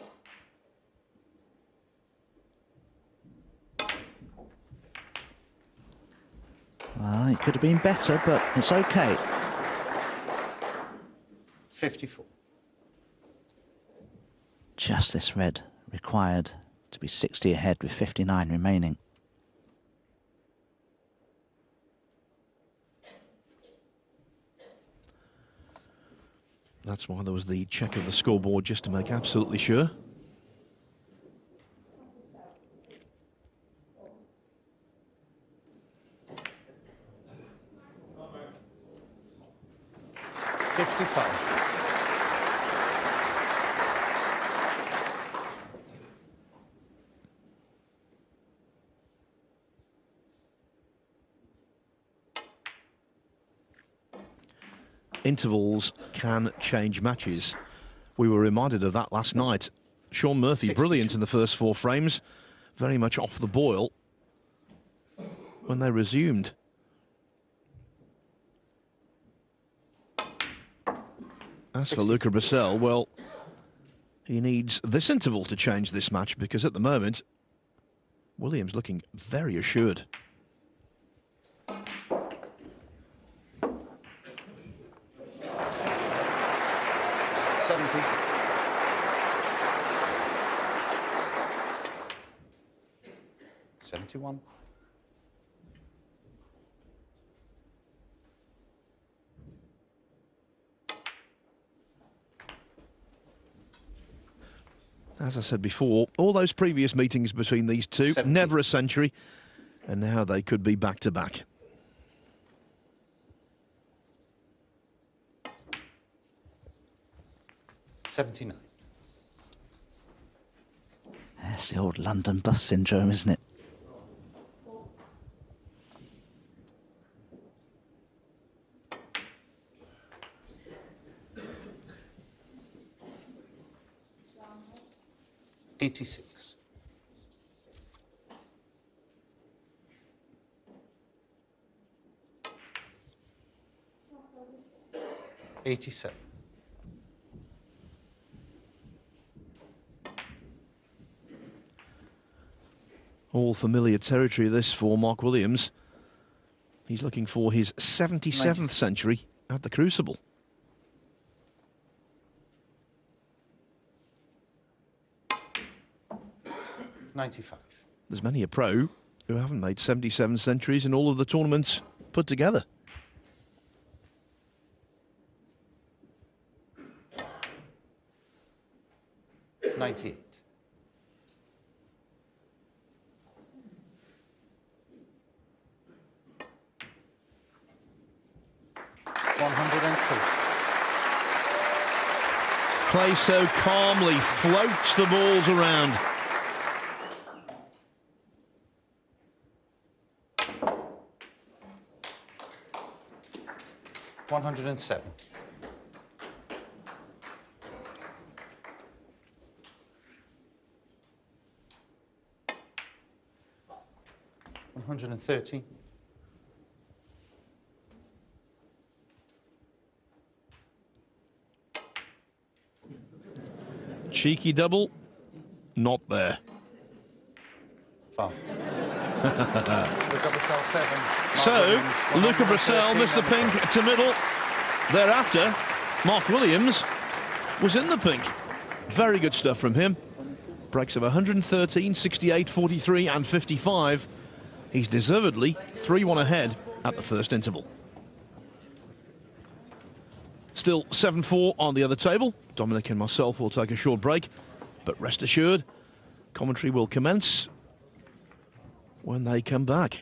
Well, it could have been better, but it's okay. 54. Just this red required to be 60 ahead with 59 remaining. That's why there was the check of the scoreboard, just to make absolutely sure. Intervals can change matches. We were reminded of that last night. Sean Murphy, 62. brilliant in the first 4 frames, very much off the boil when they resumed. As for 62. Luca Brecel, well, he needs this interval to change this match, because at the moment, Williams looking very assured. 70. $71. as I said before, all those previous meetings between these two, 70. never a century, and now they could be back-to-back. $79. That's the old London bus syndrome, isn't it? $86. $87. All familiar territory, this, for Mark Williams. He's looking for his 77th century at the Crucible. $95. There's many a pro who haven't made 77 centuries in all of the tournaments put together. $98. $102. Plays so calmly, floats the balls around. $107. $113. Cheeky double, not there. Fine. Luca Brecel 7. So, Luca Brecel missed the pink to middle. Thereafter, Mark Williams was in the pink. Very good stuff from him. Breaks of 113, 68, 43 and 55. He's deservedly 3-1 ahead at the first interval. Still 7-4 on the other table. Dominic and myself will take a short break, but rest assured, commentary will commence when they come back.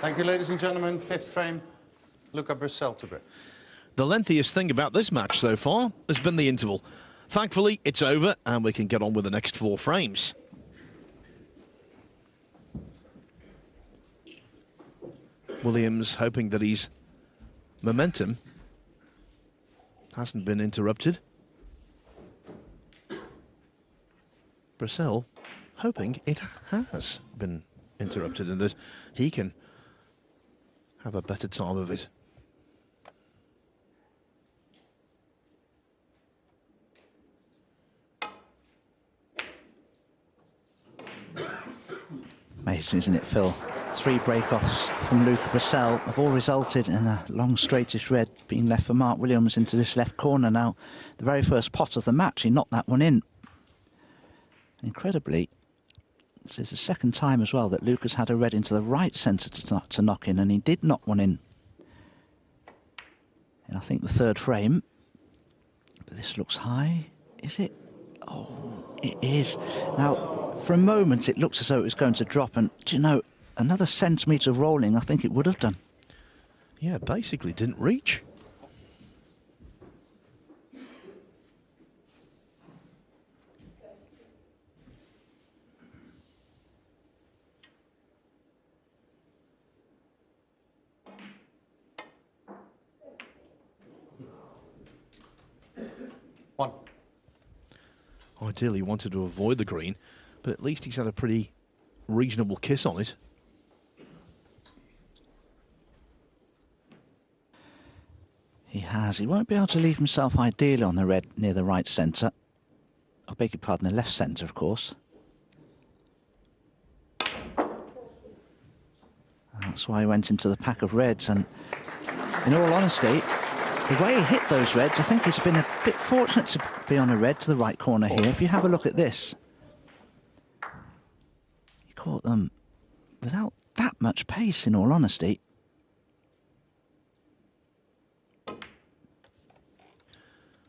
Thank you, ladies and gentlemen. Fifth frame, Luca Brecel to grip. The lengthiest thing about this match so far has been the interval. Thankfully, it's over and we can get on with the next 4 frames. Williams hoping that his momentum hasn't been interrupted. Brecel hoping it has been interrupted and that he can have a better time of it. Amazing, isn't it, Phil? 3 break-offs from Luca Brecel have all resulted in a long straightish red being left for Mark Williams into this left corner. Now, the very first pot of the match, he knocked that one in. Incredibly, this is the second time as well that Luca's had a red into the right centre to knock in, and he did knock one in. And I think the 3rd frame, but this looks high, is it? Oh, it is. Now, for a moment, it looks as though it was going to drop, and do you know, another centimetre rolling, I think it would have done. Yeah, basically didn't reach. One. Ideally wanted to avoid the green, but at least he's had a pretty reasonable kiss on it. He has. He won't be able to leave himself ideally on the red near the right centre. I beg your pardon, the left centre, of course. That's why he went into the pack of reds, and in all honesty, the way he hit those reds, I think he's been a bit fortunate to be on a red to the right corner here. If you have a look at this, he caught them without that much pace, in all honesty.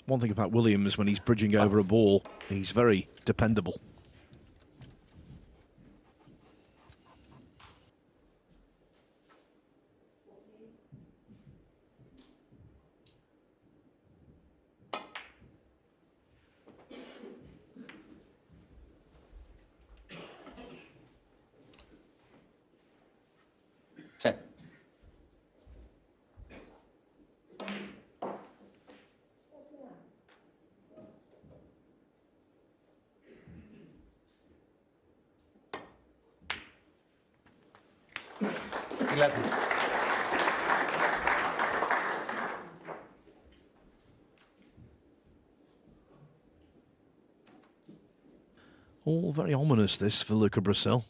One thing about Williams, when he's bridging over a ball, he's very dependable. Ten. All very ominous, this, for Luca Brecel.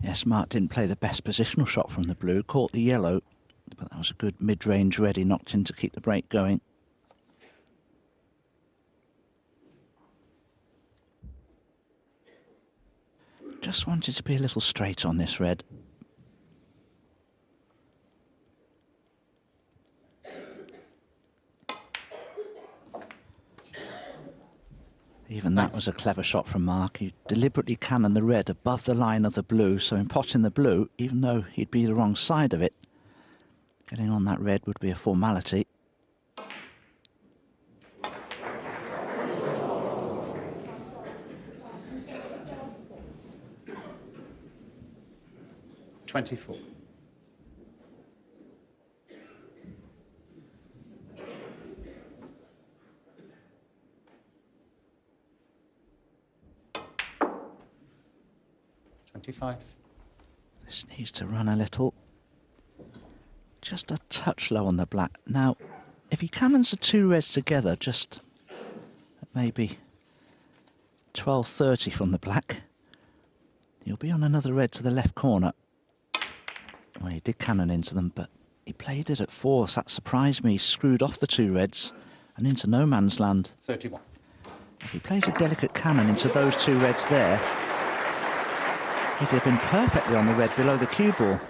Yes, Mark didn't play the best positional shot from the blue, caught the yellow, but that was a good mid-range red he knocked in to keep the break going. Just wanted to be a little straight on this red. Even that was a clever shot from Mark. He deliberately cannoned the red above the line of the blue, so in potting the blue, even though he'd be the wrong side of it, getting on that red would be a formality. $24. This needs to run a little. Just a touch low on the black. Now, if he cannons the 2 reds together, just maybe 12.30 from the black, he'll be on another red to the left corner. Well, he did cannon into them, but he played it at force. That surprised me. He screwed off the 2 reds and into no man's land. 31. If he plays a delicate cannon into those 2 reds there, he'd have been perfectly on the red below the cue ball.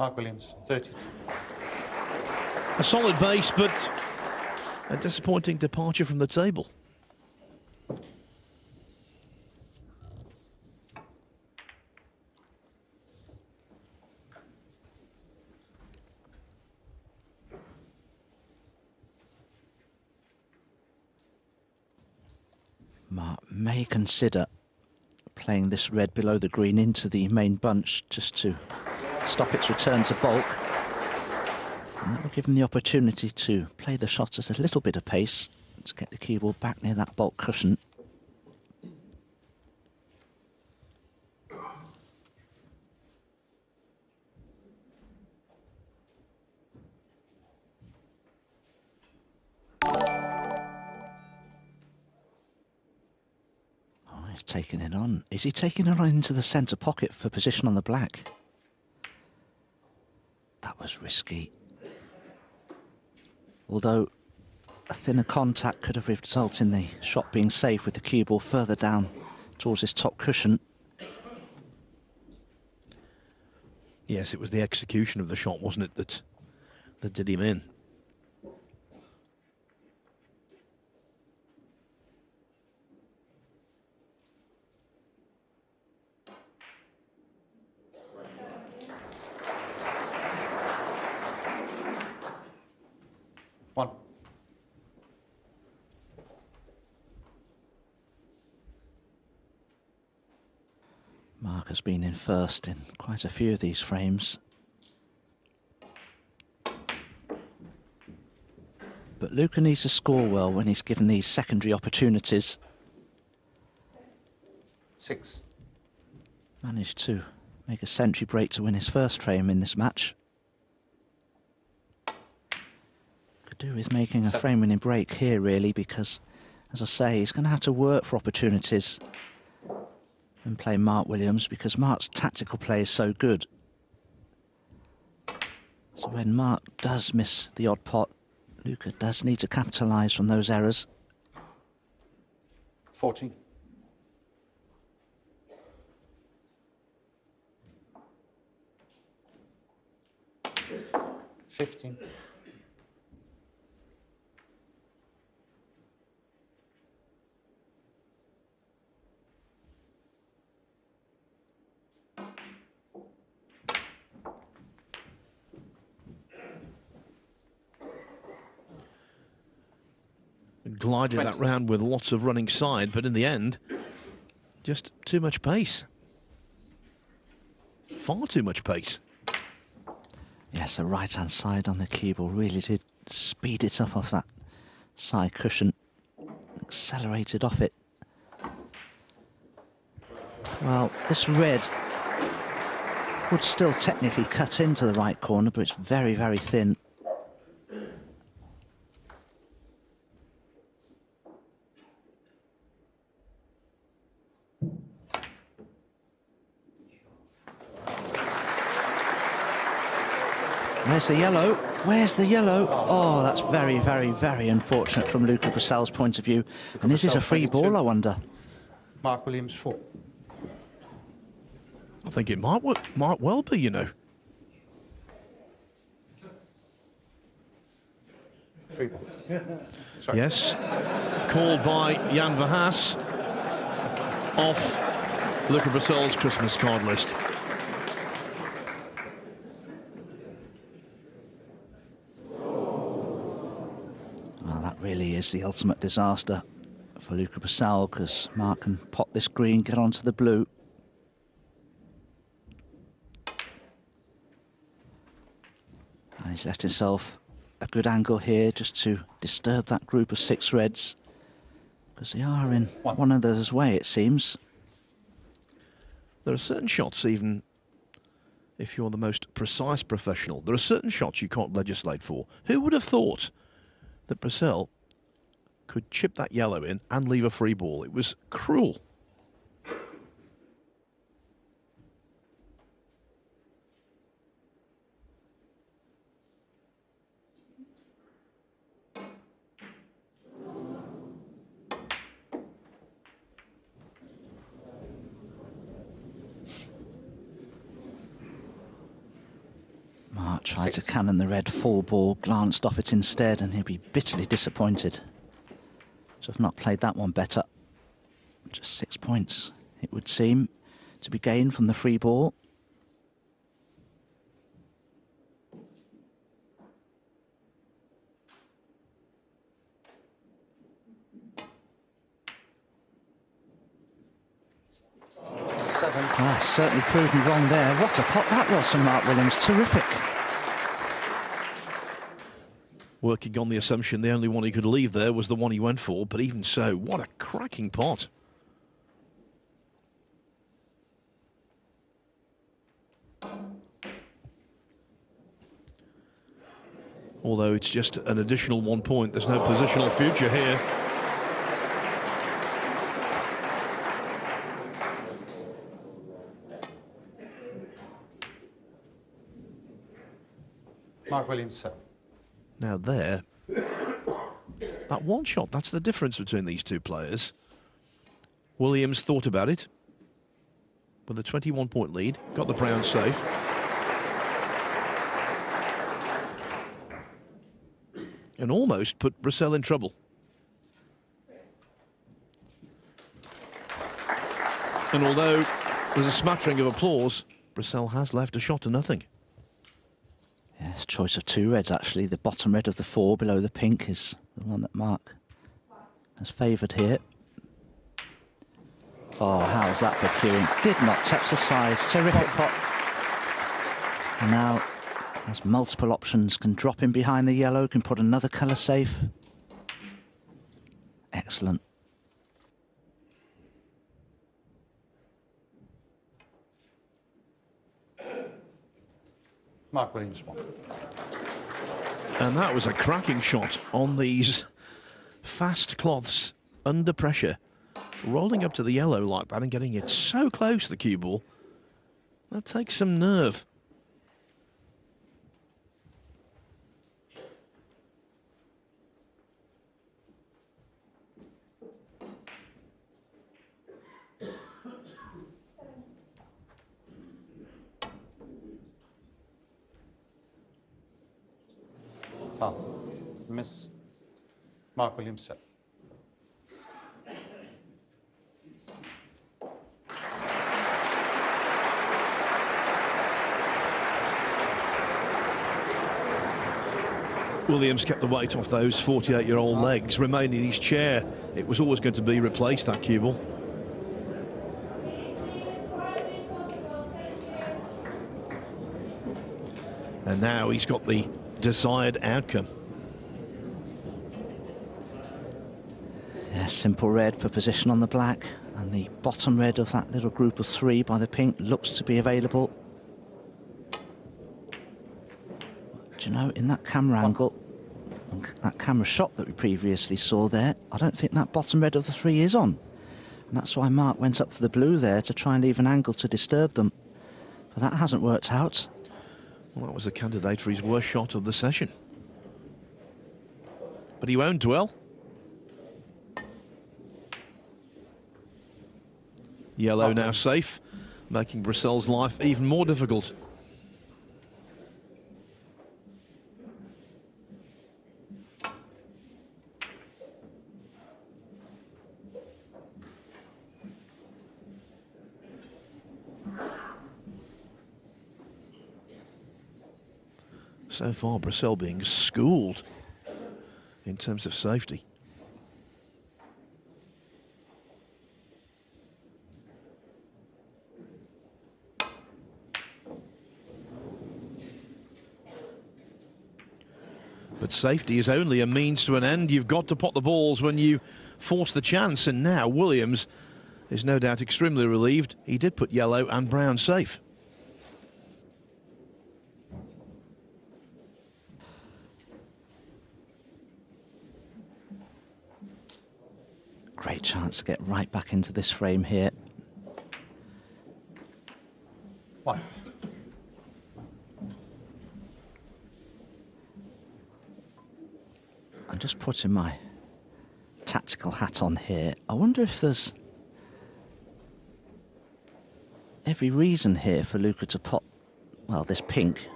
Mark Williams, 32. A solid base, but a disappointing departure from the table. Mark may consider playing this red below the green into the main bunch just to stop its return to bulk. And that will give him the opportunity to play the shot at a little bit of pace to get the cue ball back near that bulk cushion. He's taking it on. Is he taking it on into the centre pocket for position on the black? That was risky. Although a thinner contact could have resulted in the shot being safe with the cue ball further down towards his top cushion. Yes, it was the execution of the shot, wasn't it, that did him in. One. Mark has been in first in quite a few of these frames. But Luca needs to score well when he's given these secondary opportunities. 6. Managed to make a century break to win his first frame in this match. Could do with making a 7. frame-winning break here, really, because, as I say, he's going to have to work for opportunities and play Mark Williams, because Mark's tactical play is so good. So when Mark does miss the odd pot, Luca does need to capitalise from those errors. 14. 15. Glided 20. that round with lots of running side, but in the end, just too much pace. Far too much pace. Yes, the right-hand side on the cue ball really did speed it up off that side cushion. Accelerated off it. Well, this red would still technically cut into the right corner, but it's very, very thin. Where's the yellow? Where's the yellow? Oh, that's very, very, very unfortunate from Luca Brecel's point of view. And is this a free ball, I wonder? Mark Williams, 4. I think it might well be, you know. Free ball. Sorry. Yes, called by Jan Verhaas off Luca Brecel's Christmas card list. Well, that really is the ultimate disaster for Luca Brecel, because Mark can pot this green, get onto the blue. And he's left himself a good angle here just to disturb that group of 6 reds, because they are in one another's way, it seems. There are certain shots, even if you're the most precise professional, there are certain shots you can't legislate for. Who would have thought that Brecel could chip that yellow in and leave a free ball? It was cruel. Mark tried to cannon the red 4-ball, glanced off it instead, and he'll be bitterly disappointed to have not played that one better. Just 6 points, it would seem, to be gained from the free ball. Certainly proved me wrong there. What a pot that was from Mark Williams. Terrific. Working on the assumption the only one he could leave there was the one he went for, but even so, what a cracking pot. Although it's just an additional 1 point, there's no positional future here. Mark Williams, sir. Now there, that one shot, that's the difference between these two players. Williams thought about it with a 21-point lead, got the brown safe. And almost put Brecel in trouble. And although there's a smattering of applause, Brecel has left a shot to nothing. Yes, choice of 2 reds actually. The bottom red of the 4 below the pink is the one that Mark has favoured here. Oh, how is that for cueing? Did not touch the sides. Terrific pot. And now has multiple options. Can drop in behind the yellow, can put another colour safe. Excellent. Mark Williams, 1. And that was a cracking shot on these fast cloths under pressure. Rolling up to the yellow like that and getting it so close to the cue ball. That takes some nerve. Miss Mark Williams, sir. Williams kept the weight off those 48-year-old legs, remained in his chair. It was always going to be replaced, that cue ball. And now he's got the desired outcome. Yeah, simple red for position on the black, and the bottom red of that little group of 3 by the pink looks to be available. Do you know, in that camera angle, that camera shot that we previously saw there, I don't think that bottom red of the 3 is on. And that's why Mark went up for the blue there to try and leave an angle to disturb them. But that hasn't worked out. Well, that was a candidate for his worst shot of the session. But he won't dwell. Yellow now safe, making Brecel's life even more difficult. So far, Brecel being schooled in terms of safety. But safety is only a means to an end. You've got to pot the balls when you force the chance. And now Williams is no doubt extremely relieved. He did put yellow and brown safe. Great chance to get right back into this frame here. 1. I'm just putting my tactical hat on here. I wonder if there's every reason here for Luca to pot, well, this pink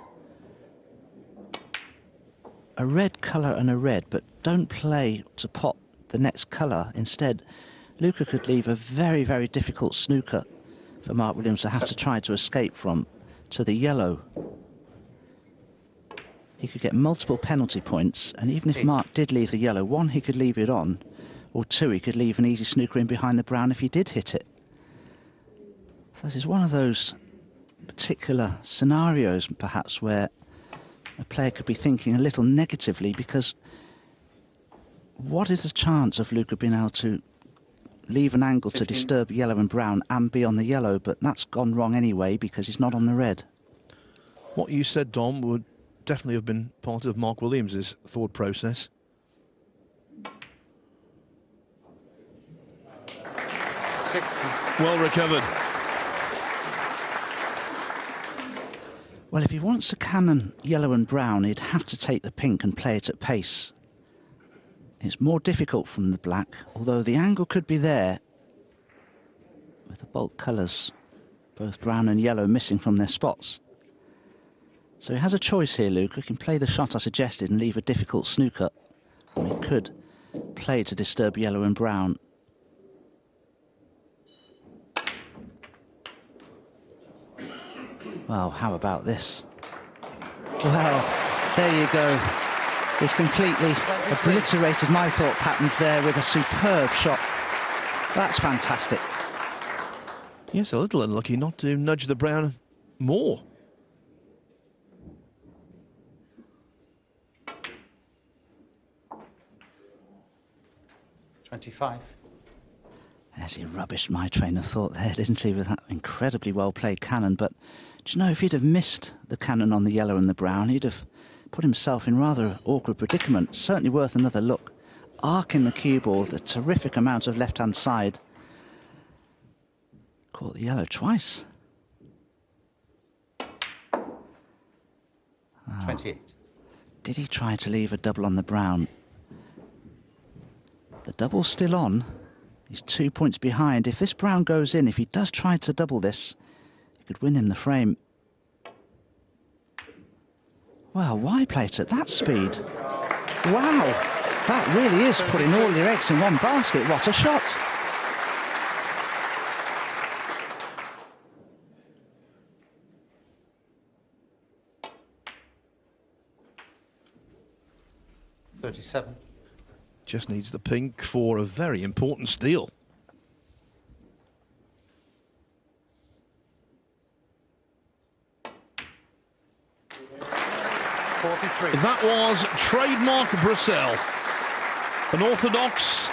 a red colour and a red, but don't play to pot the next colour. Instead, Luca could leave a very, very difficult snooker for Mark Williams to have to try to escape from, to the yellow. He could get multiple penalty points, and even if Mark did leave the yellow, one, he could leave it on, or two, he could leave an easy snooker in behind the brown if he did hit it. So this is one of those particular scenarios, perhaps, where a player could be thinking a little negatively, because what is the chance of Luca being able to leave an angle 15. to disturb yellow and brown and be on the yellow? But that's gone wrong anyway because he's not on the red. What you said, Dom, would definitely have been part of Mark Williams's thought process. Sixth. Well recovered. Well, if he wants a cannon yellow and brown, he'd have to take the pink and play it at pace. It's more difficult from the black, although the angle could be there with the bulk colours, both brown and yellow, missing from their spots. So he has a choice here, Luca. He can play the shot I suggested and leave a difficult snooker, or he could play to disturb yellow and brown. Well, how about this? Well, there you go. He's completely obliterated my thought patterns there with a superb shot. That's fantastic. Yes, a little unlucky not to nudge the brown more. $25. As he rubbished my train of thought there, didn't he, with that incredibly well-played cannon. But do you know, if he'd have missed the cannon on the yellow and the brown, he'd have put himself in rather an awkward predicament. Certainly worth another look. Arcing the cue ball, the terrific amount of left-hand side. Caught the yellow twice. 28. Did he try to leave a double on the brown? The double's still on. He's 2 points behind. If this brown goes in, if he does try to double this, he could win him the frame. Well, why play it at that speed? Wow, that really is putting all your eggs in one basket. What a shot. $37. Just needs the pink for a very important steal. That was trademark Brecel, an orthodox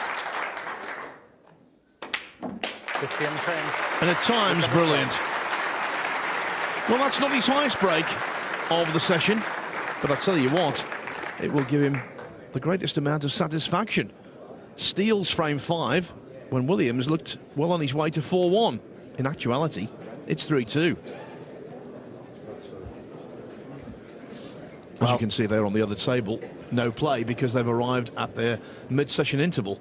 50 on the frame. and at times brilliant. Well, that's not his highest break of the session, but I tell you what, it will give him the greatest amount of satisfaction. Steals frame 5 when Williams looked well on his way to 4-1. In actuality, it's 3-2. As you can see there on the other table, no play because they've arrived at their mid-session interval.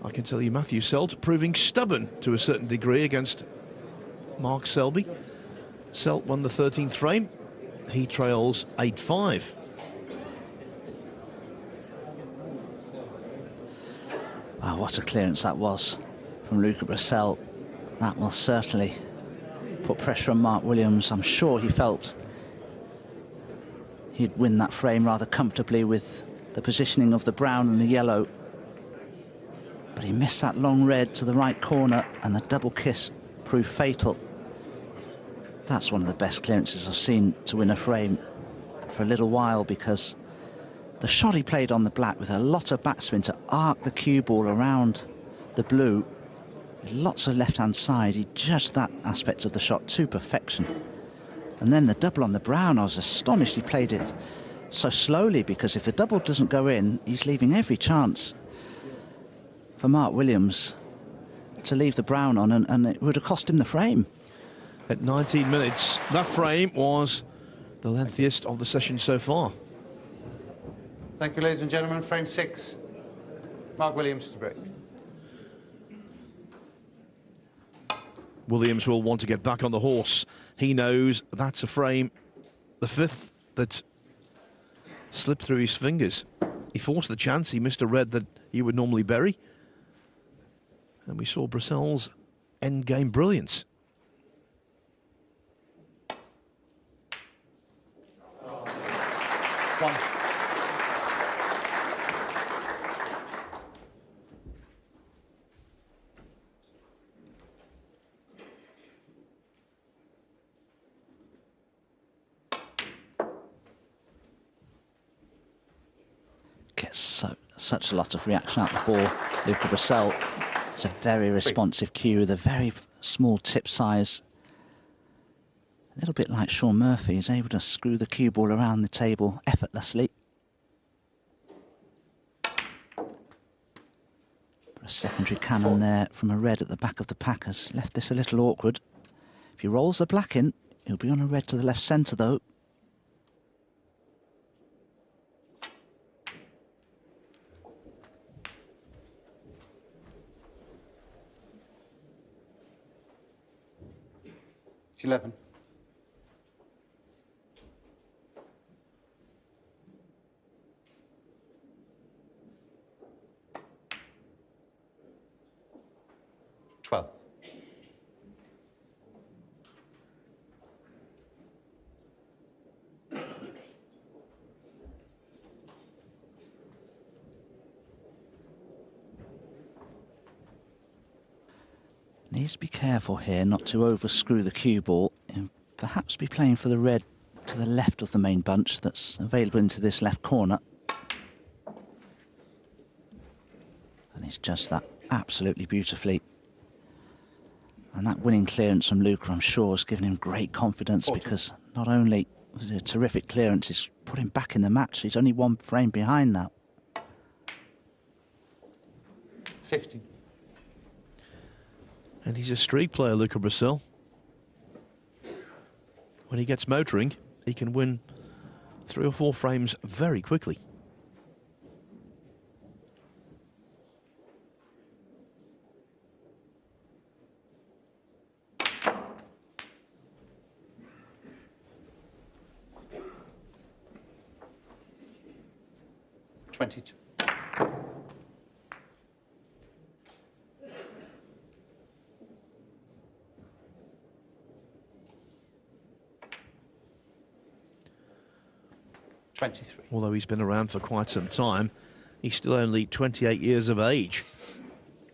I can tell you Matthew Selt proving stubborn to a certain degree against Mark Selby. Selt won the 13th frame. He trails 8-5. Wow, what a clearance that was from Luca Brecel. That will certainly put pressure on Mark Williams. I'm sure he felt he'd win that frame rather comfortably with the positioning of the brown and the yellow. But he missed that long red to the right corner, and the double kiss proved fatal. That's one of the best clearances I've seen to win a frame for a little while, because the shot he played on the black with a lot of backspin to arc the cue ball around the blue, with lots of left-hand side, he judged that aspect of the shot to perfection. And then the double on the brown, I was astonished he played it so slowly, because if the double doesn't go in, he's leaving every chance for Mark Williams to leave the brown on, and it would have cost him the frame. At 19 minutes, that frame was the lengthiest of the session so far. Thank you, ladies and gentlemen. Frame 6. Mark Williams to break. Williams will want to get back on the horse. He knows that's a frame, the 5th, that slipped through his fingers. He forced the chance. He missed a red that he would normally bury. And we saw Brecel's endgame brilliance. One. Gets such a lot of reaction out the ball. Luca Brecel. It's a very responsive cue with a very small tip size. A little bit like Sean Murphy, he's able to screw the cue ball around the table effortlessly. A secondary cannon there from a red at the back of the pack has left this a little awkward. If he rolls the black in, he'll be on a red to the left centre though. It's 11. Needs to be careful here not to overscrew the cue ball and perhaps be playing for the red to the left of the main bunch that's available into this left corner. And he's judged that absolutely beautifully. And that winning clearance from Luca, I'm sure, has given him great confidence because not only was it a terrific clearance, it's put him back in the match. He's only one frame behind now. 50. And he's a street player, Luca Brecel. When he gets motoring, he can win 3 or 4 frames very quickly. $22. Although he's been around for quite some time, he's still only 28 years of age.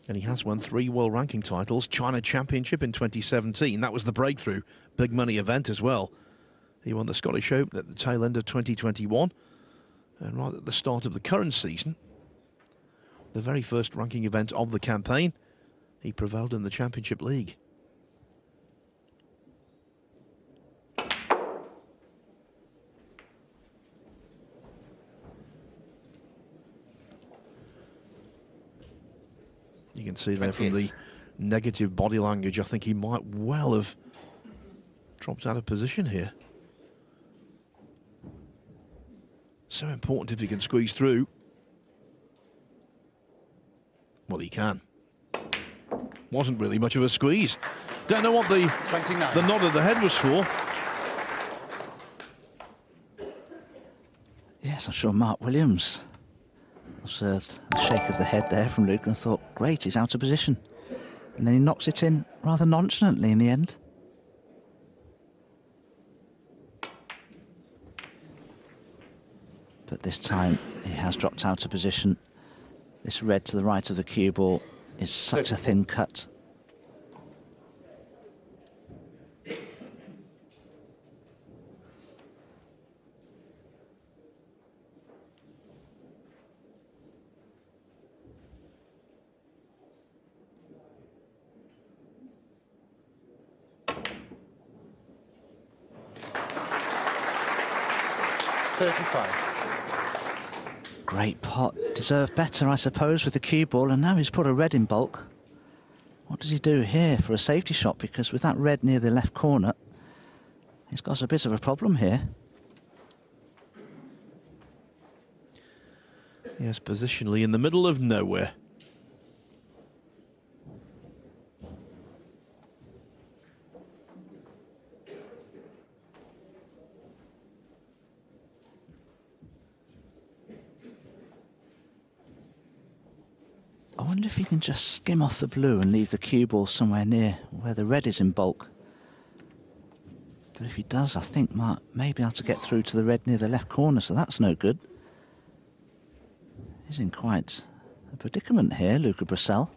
And he has won 3 world ranking titles, China Championship in 2017. That was the breakthrough, big money event as well. He won the Scottish Open at the tail end of 2021. And right at the start of the current season, the very first ranking event of the campaign, he prevailed in the Championship League. You can see there from the negative body language, I think he might well have dropped out of position here. So important if he can squeeze through. Well, he can. Wasn't really much of a squeeze. Don't know what the nod of the head was for. Yes, I'm sure Mark Williams observed the shake of the head there from Luca and thought, great, he's out of position. And then he knocks it in rather nonchalantly in the end. But this time he has dropped out of position. This red to the right of the cue ball is such a thin cut. Great pot. Deserved better, I suppose, with the cue ball, and now he's put a red in bulk. What does he do here for a safety shot? Because with that red near the left corner, he's got a bit of a problem here. Yes, positionally in the middle of nowhere. wonder if he can just skim off the blue and leave the cue ball somewhere near where the red is in bulk. But if he does, I think Mark may be able to get through to the red near the left corner, so that's no good. He's in quite a predicament here, Luca Brecel.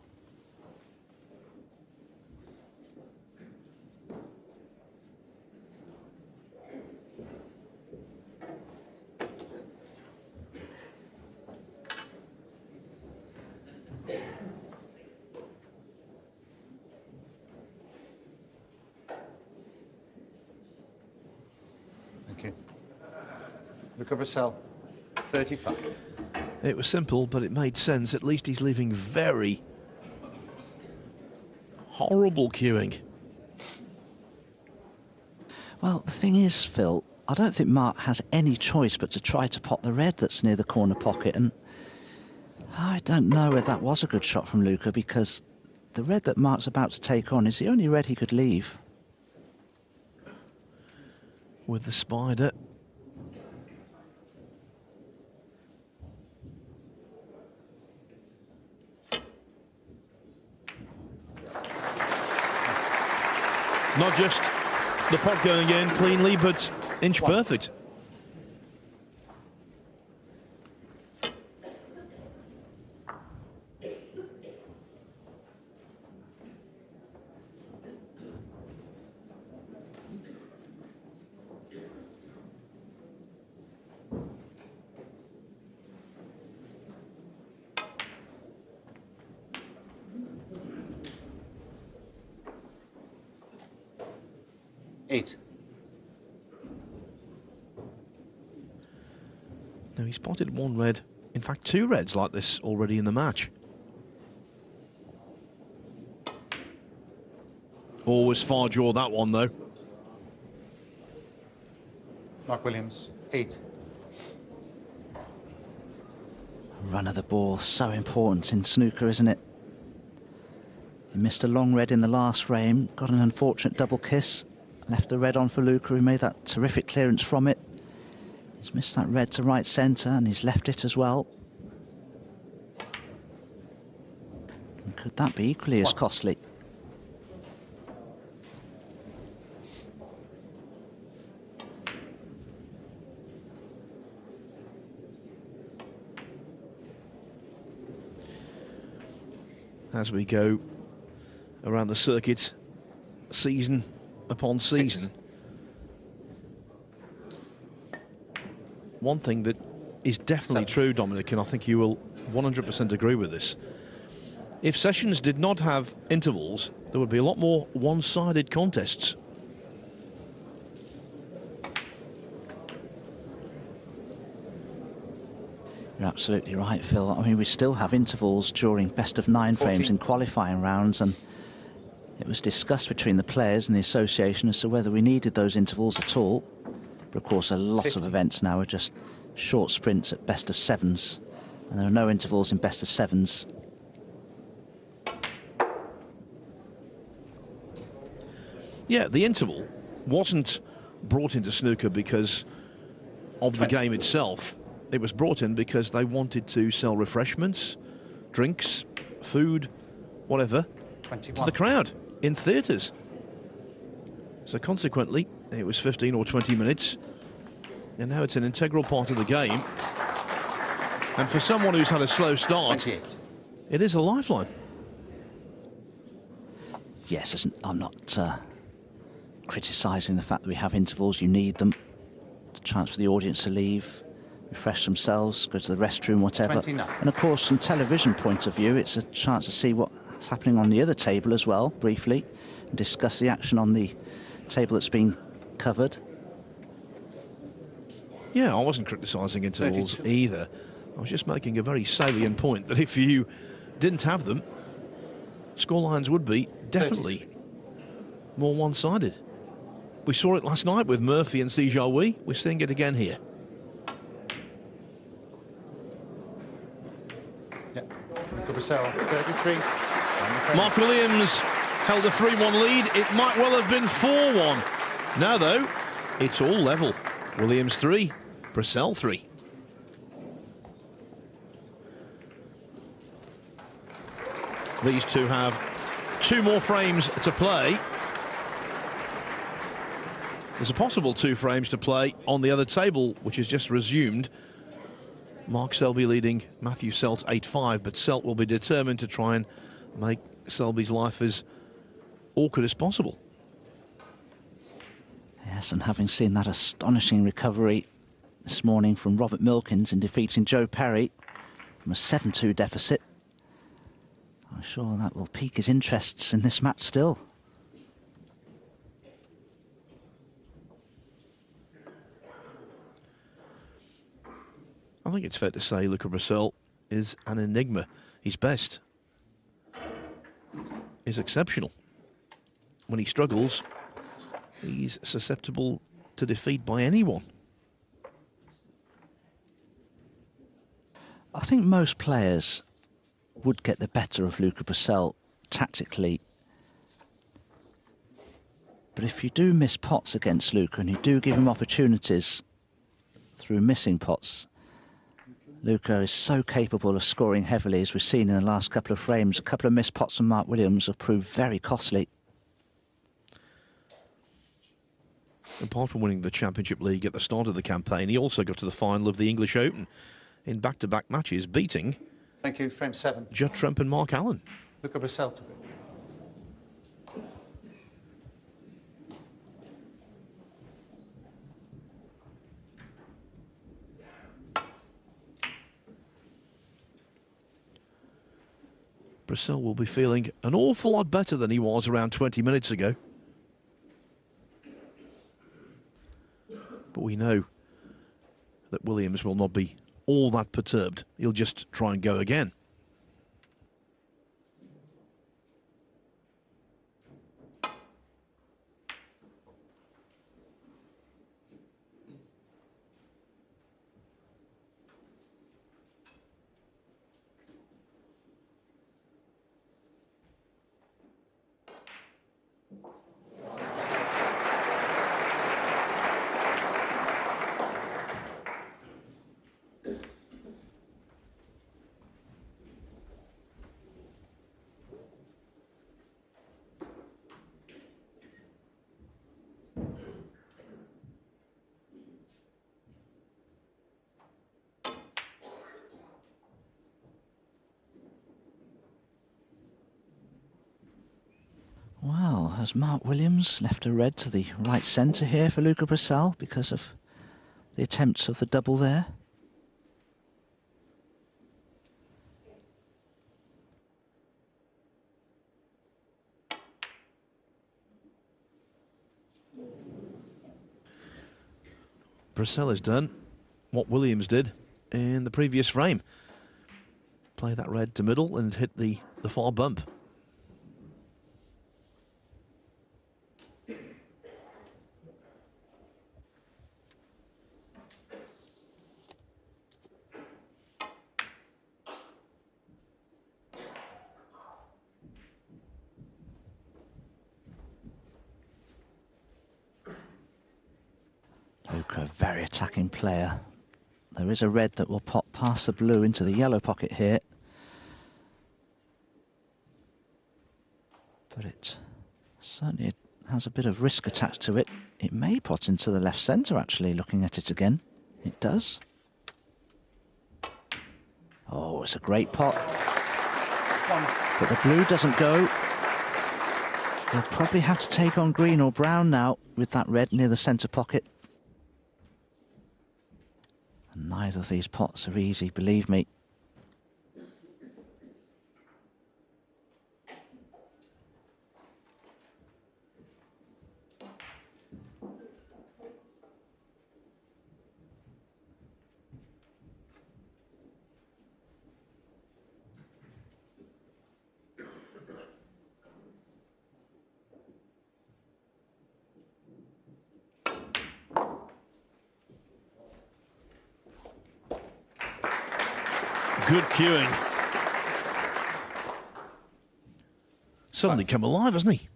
Thank you. Luca Brecel, 35. It was simple, but it made sense. At least he's leaving very horrible cueing. Well, the thing is, Phil, I don't think Mark has any choice but to try to pot the red that's near the corner pocket, and I don't know whether that was a good shot from Luca, because the red that Mark's about to take on is the only red he could leave. With the spider. Not just the pot going in cleanly, but inch perfect. Now, he spotted one red, in fact 2 reds like this already in the match. Always far draw that one though. Mark Williams, 8. Run of the ball, so important in snooker, isn't it? He missed a long red in the last frame, got an unfortunate double kiss, left the red on for Luca, who made that terrific clearance from it. He's missed that red to right centre, and he's left it as well. And could that be equally as costly? As we go around the circuit, season upon season. 6. One thing that is definitely 7. true, Dominic, and I think you will 100% agree with this. If sessions did not have intervals, there would be a lot more one-sided contests. You're absolutely right, Phil. I mean, we still have intervals during best-of-9 frames in qualifying rounds, and it was discussed between the players and the association as to whether we needed those intervals at all. But of course, a lot 50. of events now are just short sprints at best-of-7s, and there are no intervals in best-of-7s. Yeah, the interval wasn't brought into snooker because of the game itself. It was brought in because they wanted to sell refreshments, drinks, food, whatever, 21. to the crowd in theatres. So consequently, it was 15 or 20 minutes, and now it's an integral part of the game. And for someone who's had a slow start, 28. it is a lifeline. Yes, I'm not criticising the fact that we have intervals. You need them. It's a chance for the audience to leave, refresh themselves, go to the restroom, whatever. 29. And of course, from television point of view, it's a chance to see what's happening on the other table as well, briefly, and discuss the action on the table that's been covered. Yeah, I wasn't criticising intervals 32. either. I was just making a very salient point that if you didn't have them, scorelines would be definitely more one-sided. We saw it last night with Murphy and Sijawi. We're seeing it again here. Yeah. Luca Brecel, 33. Mark Williams held a 3-1 lead. It might well have been 4-1. Now, though, it's all level. Williams 3, Brecel 3. These two have 2 more frames to play. There's a possible 2 frames to play on the other table, which is just resumed. Mark Selby leading Matthew Selt 8-5, but Selt will be determined to try and make Selby's life as awkward as possible. Yes, and having seen that astonishing recovery this morning from Robert Milkins in defeating Joe Perry from a 7-2 deficit, I'm sure that will pique his interests in this match still. I think it's fair to say Luca Brecel is an enigma. His best is exceptional. When he struggles, he's susceptible to defeat by anyone. I think most players would get the better of Luca Brecel tactically. But if you do miss pots against Luca and you do give him opportunities through missing pots, Luca is so capable of scoring heavily, as we've seen in the last couple of frames. A couple of missed pots from Mark Williams have proved very costly. Apart from winning the Championship League at the start of the campaign, he also got to the final of the English Open in back-to-back matches, beating Thank you, frame 7. Judd Trump and Mark Allen. Luca Brecel to it. Brecel will be feeling an awful lot better than he was around 20 minutes ago. But we know that Williams will not be all that perturbed. He'll just try and go again. Well, has Mark Williams left a red to the right centre here for Luca Brecel because of the attempts of the double there? Brecel has done what Williams did in the previous frame. Play that red to middle and hit the far bump. Luca, a very attacking player. There is a red that will pop past the blue into the yellow pocket here. But it certainly has a bit of risk attached to it. It may pot into the left centre, actually, looking at it again. It does. Oh, it's a great pot. But the blue doesn't go. They'll probably have to take on green or brown now with that red near the centre pocket. And neither of these pots are easy, believe me. Good cueing. Suddenly come alive, hasn't he?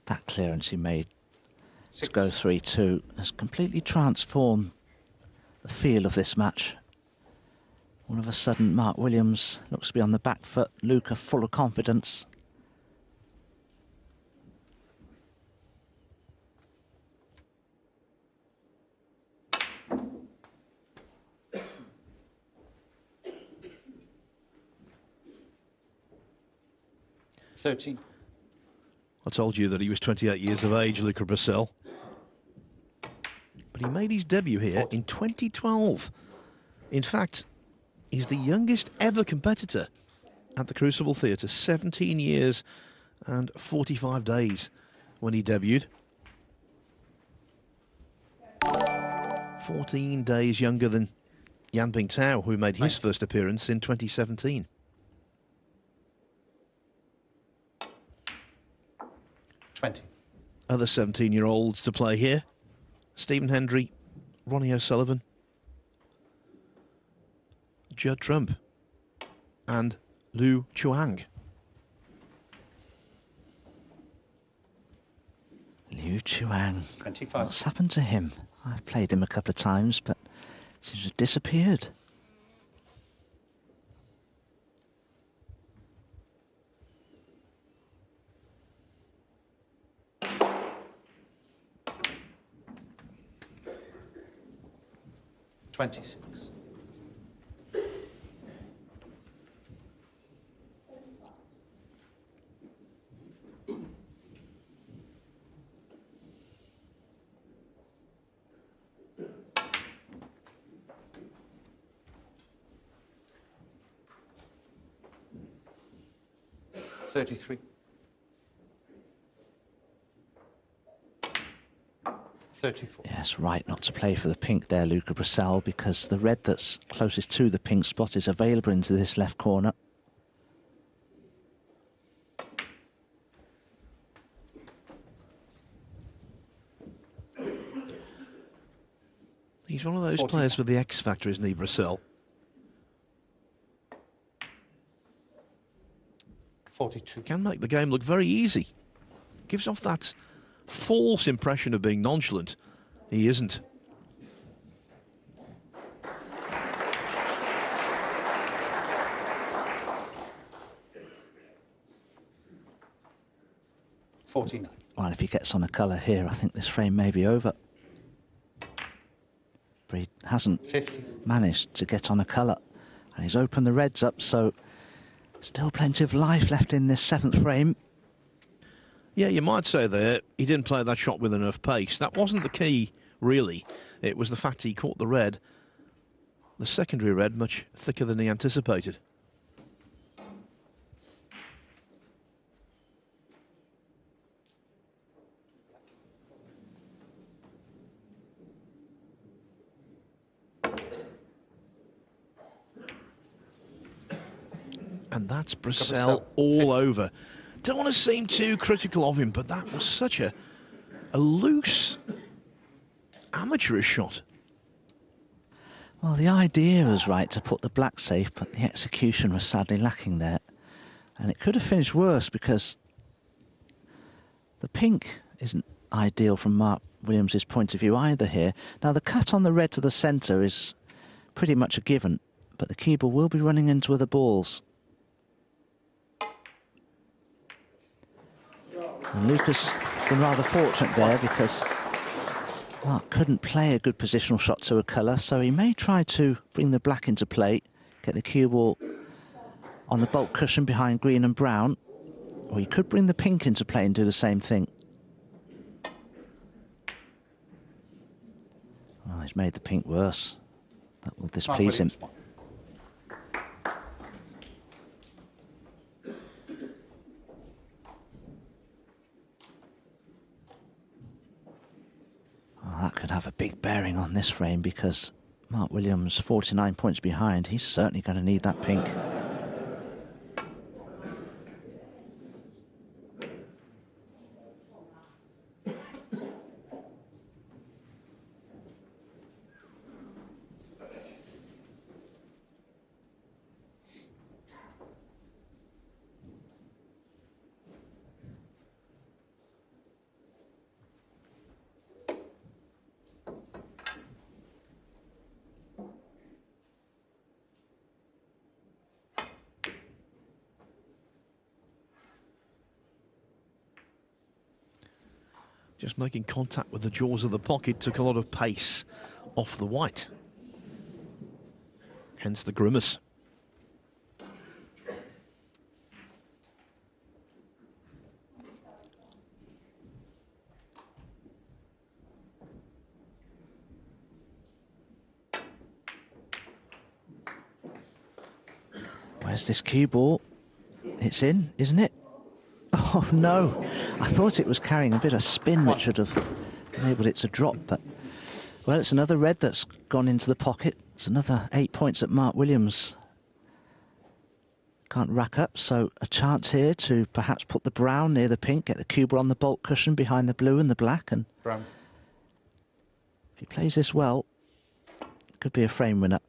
That clearance he made to 6. go 3-2 has completely transformed the feel of this match. All of a sudden, Mark Williams looks to be on the back foot. Luca full of confidence. $13. I told you that he was 28 years of age, Luca Brecel. But he made his debut here 40. in 2012. In fact, he's the youngest ever competitor at the Crucible Theatre, 17 years and 45 days when he debuted. 14 days younger than Yan Bingtao, who made his first appearance in 2017. $20. Other 17-year-olds to play here: Stephen Hendry, Ronnie O'Sullivan, Judd Trump, and Liu Chuang. Liu Chuang. 25. What's happened to him? I've played him a couple of times, but seems to have disappeared. $26. $33. 34. Yes, right not to play for the pink there, Luca Brecel, because the red that's closest to the pink spot is available into this left corner. He's one of those 40. players with the X factor, isn't he, Brecel? 42. Can make the game look very easy. Gives off that false impression of being nonchalant. He isn't. $49. Well, if he gets on a colour here, I think this frame may be over. But he hasn't $50. managed to get on a colour. And he's opened the reds up, so still plenty of life left in this seventh frame. Yeah, you might say there, he didn't play that shot with enough pace. That wasn't the key, really. It was the fact he caught the red, the secondary red, much thicker than he anticipated. And that's Brecel all 50. over. Don't want to seem too critical of him, but that was such a loose, amateurish shot. Well, the idea was right to put the black safe, but the execution was sadly lacking there. And it could have finished worse because the pink isn't ideal from Mark Williams' point of view either here. Now, the cut on the red to the centre is pretty much a given, but the cue ball will be running into other balls. And Lucas been rather fortunate there because Mark couldn't play a good positional shot to a colour, so he may try to bring the black into play, get the cue ball on the bulk cushion behind green and brown, or he could bring the pink into play and do the same thing. Oh, he's made the pink worse. That will displease him. Oh, that could have a big bearing on this frame because Mark Williams, 49 points behind, he's certainly going to need that pink. Just making contact with the jaws of the pocket took a lot of pace off the white. Hence the grimace. Where's this cue ball? It's in, isn't it? Oh no, I thought it was carrying a bit of spin which would have enabled it to drop, but well, it's another red that's gone into the pocket. It's another 8 points that Mark Williams can't rack up, so a chance here to perhaps put the brown near the pink, get the cue ball on the bolt cushion behind the blue and the black, and Brown. if he plays this well, it could be a frame winner.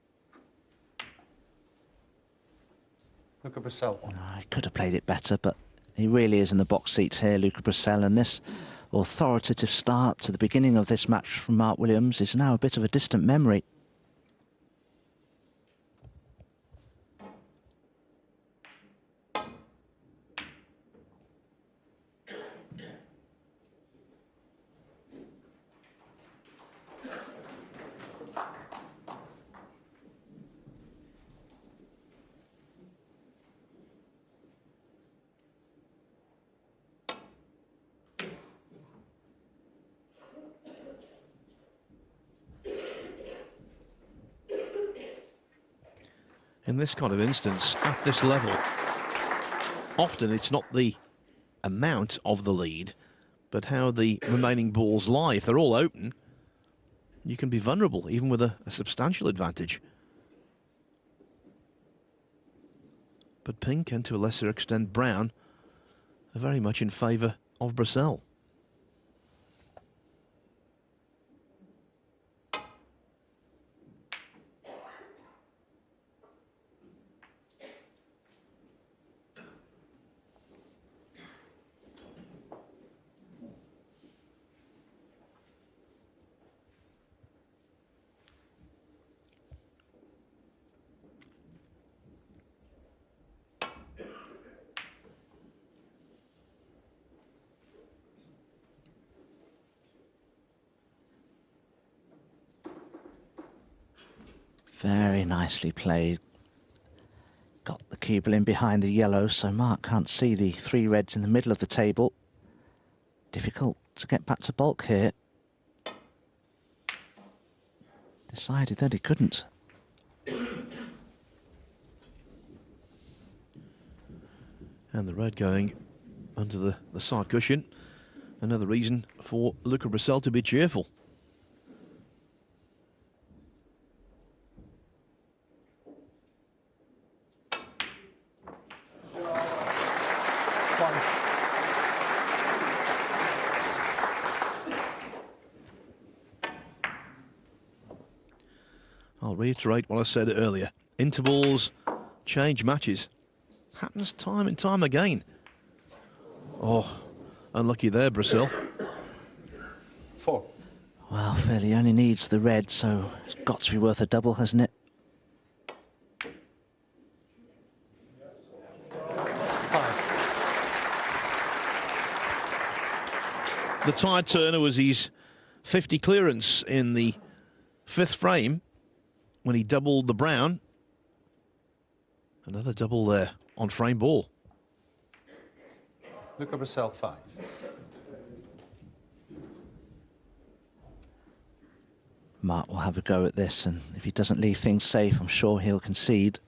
Luca Brecel. He could have played it better, but he really is in the box seats here, Luca Brecel, and this authoritative start to the beginning of this match from Mark Williams is now a bit of a distant memory. In this kind of instance, at this level, often it's not the amount of the lead, but how the remaining balls lie. If they're all open, you can be vulnerable, even with a substantial advantage. But pink, and to a lesser extent brown, are very much in favour of Brecel. Very nicely played. Got the cue ball in behind the yellow, so Mark can't see the three reds in the middle of the table. Difficult to get back to bulk here. Decided that he couldn't. And the red going under the side cushion. Another reason for Luca Brecel to be cheerful. I'll reiterate what I said earlier. Intervals change matches. Happens time and time again. Oh, unlucky there, Brecel. 4. Well, Phil, he only needs the red, so it's got to be worth a double, hasn't it? 5. The tide turner was his 50 clearance in the 5th frame when he doubled the brown. Another double there on frame ball. Luca Brecel, 5. Mark will have a go at this, and if he doesn't leave things safe, I'm sure he'll concede.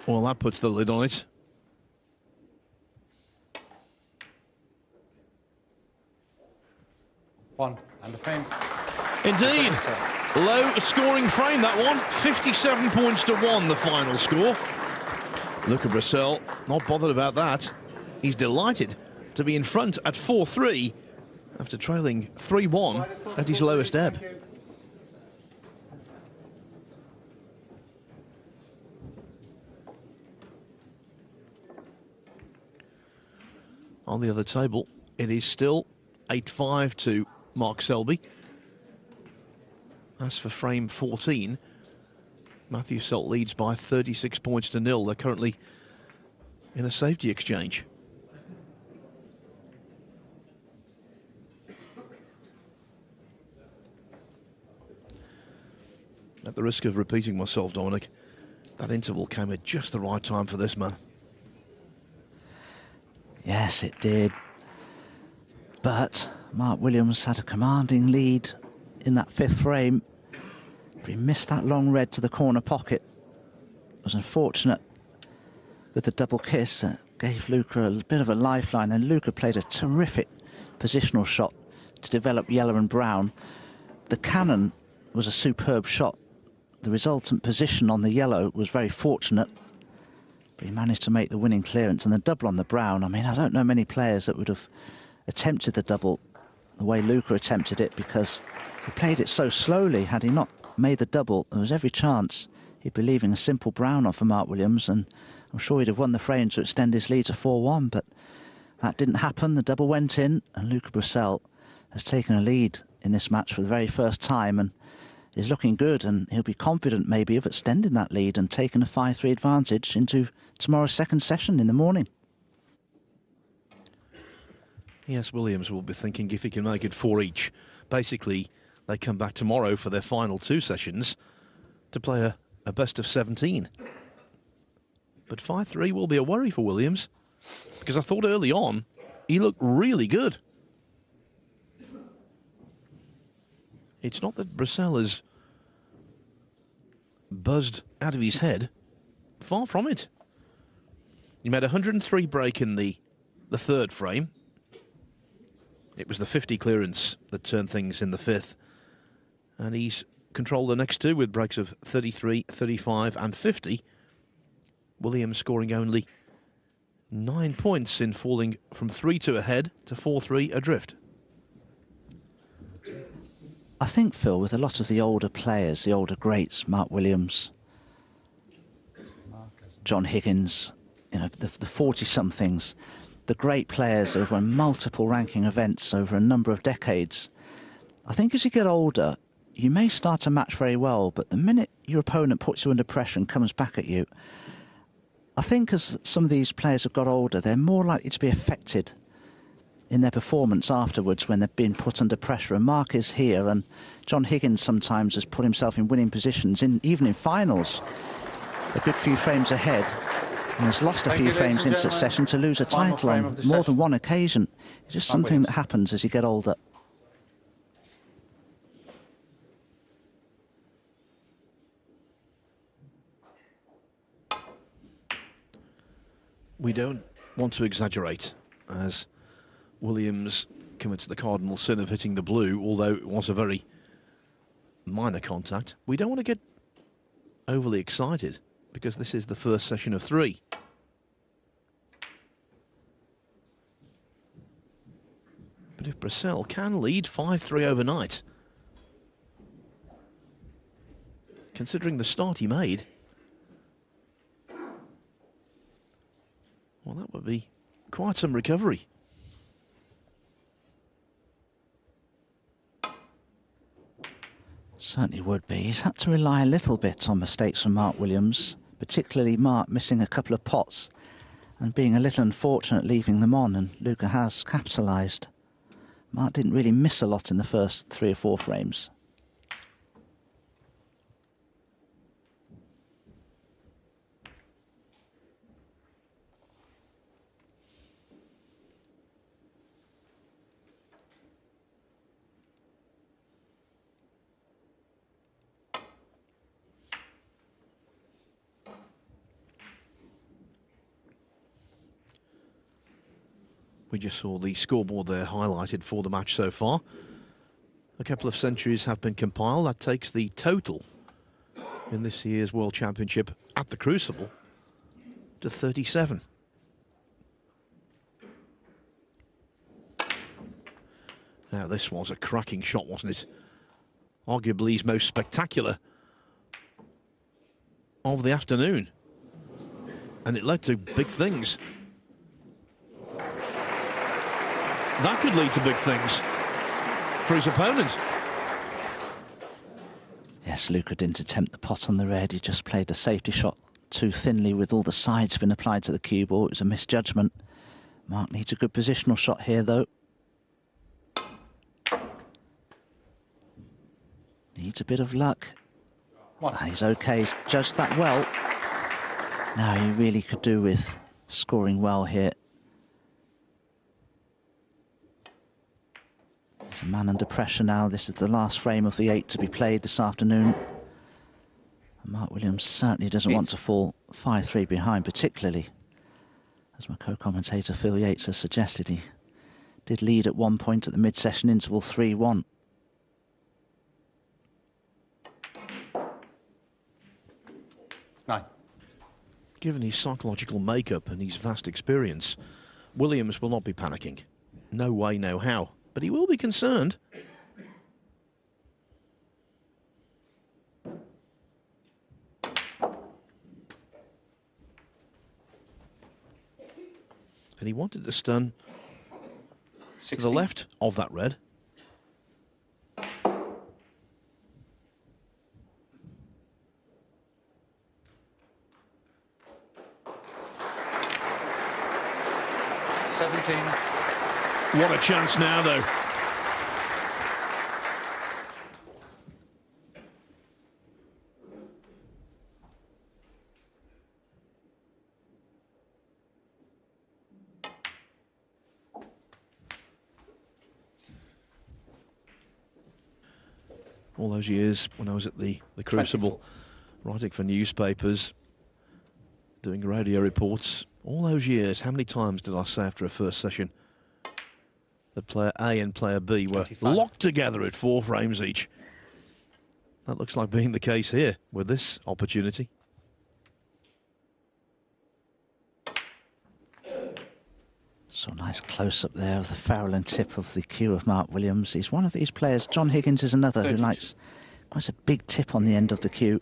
Well, that puts the lid on it. One and a frame. Indeed. Low scoring frame, that one. 57 points to 1, the final score. Luca Brecel, not bothered about that. He's delighted to be in front at 4-3 after trailing 3-1 at his lowest ebb. On the other table, it is still 8-5 to Mark Selby. As for frame 14, Matthew Selt leads by 36 points to 0. They're currently in a safety exchange. At the risk of repeating myself, Dominic, that interval came at just the right time for this man. Yes, it did. But Mark Williams had a commanding lead in that 5th frame. But he missed that long red to the corner pocket. It was unfortunate with the double kiss. Gave Luca a bit of a lifeline, and Luca played a terrific positional shot to develop yellow and brown. The cannon was a superb shot. The resultant position on the yellow was very fortunate, but he managed to make the winning clearance. And the double on the brown, I mean, I don't know many players that would have attempted the double the way Luca attempted it, because he played it so slowly. Had he not made the double, there was every chance he'd be leaving a simple brown on for Mark Williams, and I'm sure he'd have won the frame to extend his lead to 4-1, but that didn't happen. The double went in, and Luca Brecel has taken a lead in this match for the very first time, and is looking good, and he'll be confident maybe of extending that lead and taking a 5-3 advantage into tomorrow's second session in the morning. Yes, Williams will be thinking if he can make it 4 each. Basically, they come back tomorrow for their final 2 sessions to play a best of 17. But 5-3 will be a worry for Williams, because I thought early on he looked really good. It's not that Brecel is buzzed out of his head. Far from it. He made a 103 break in the 3rd frame. It was the 50 clearance that turned things in the 5th. And he's controlled the next 2 with breaks of 33, 35 and 50. Williams scoring only 9 points in falling from 3-2 ahead to 4-3 adrift. I think, Phil, with a lot of the older players, the older greats, Mark Williams, John Higgins, you know, the 40-somethings, the great players who have won multiple ranking events over a number of decades, I think as you get older, you may start a match very well, but the minute your opponent puts you under pressure and comes back at you, I think as some of these players have got older, they're more likely to be affected in their performance afterwards when they've been put under pressure. And Mark is here, and John Higgins sometimes has put himself in winning positions, even in finals, a good few frames ahead, and has lost a few frames in succession to lose a title on more than one occasion. It's just something that happens as you get older. We don't want to exaggerate, as Williams commits the cardinal sin of hitting the blue, although it was a very minor contact. We don't want to get overly excited, because this is the first session of 3. But if Brecel can lead 5-3 overnight, considering the start he made, well, that would be quite some recovery. Certainly would be. He's had to rely a little bit on mistakes from Mark Williams, particularly Mark missing a couple of pots and being a little unfortunate leaving them on, and Luca has capitalised. Mark didn't really miss a lot in the first 3 or 4 frames. We just saw the scoreboard there highlighted for the match so far. A couple of centuries have been compiled. That takes the total in this year's World Championship at the Crucible to 37. Now, this was a cracking shot, wasn't it? Arguably his most spectacular of the afternoon. And it led to big things. That could lead to big things for his opponent. Yes, Luca didn't attempt the pot on the red. He just played a safety shot too thinly with all the side spin applied to the cue ball. It was a misjudgment. Mark needs a good positional shot here, though. Needs a bit of luck. He's okay. He's judged that well. Now he really could do with scoring well here. He's a man under pressure now. This is the last frame of the 8 to be played this afternoon. And Mark Williams certainly doesn't want to fall 5-3 behind, particularly, as my co-commentator Phil Yates has suggested, he did lead at one point at the mid-session interval 3-1. Given his psychological makeup and his vast experience, Williams will not be panicking. No way, no how. But he will be concerned. And he wanted to stun 16. to the left of that red. What a chance now, though. All those years when I was at the Crucible, writing for newspapers, doing radio reports, all those years, how many times did I say after a first session that player A and player B were 25. locked together at 4 frames each? That looks like being the case here with this opportunity. So nice close-up there of the ferrule and tip of the cue of Mark Williams. He's one of these players. John Higgins is another 32. who likes quite a big tip on the end of the cue.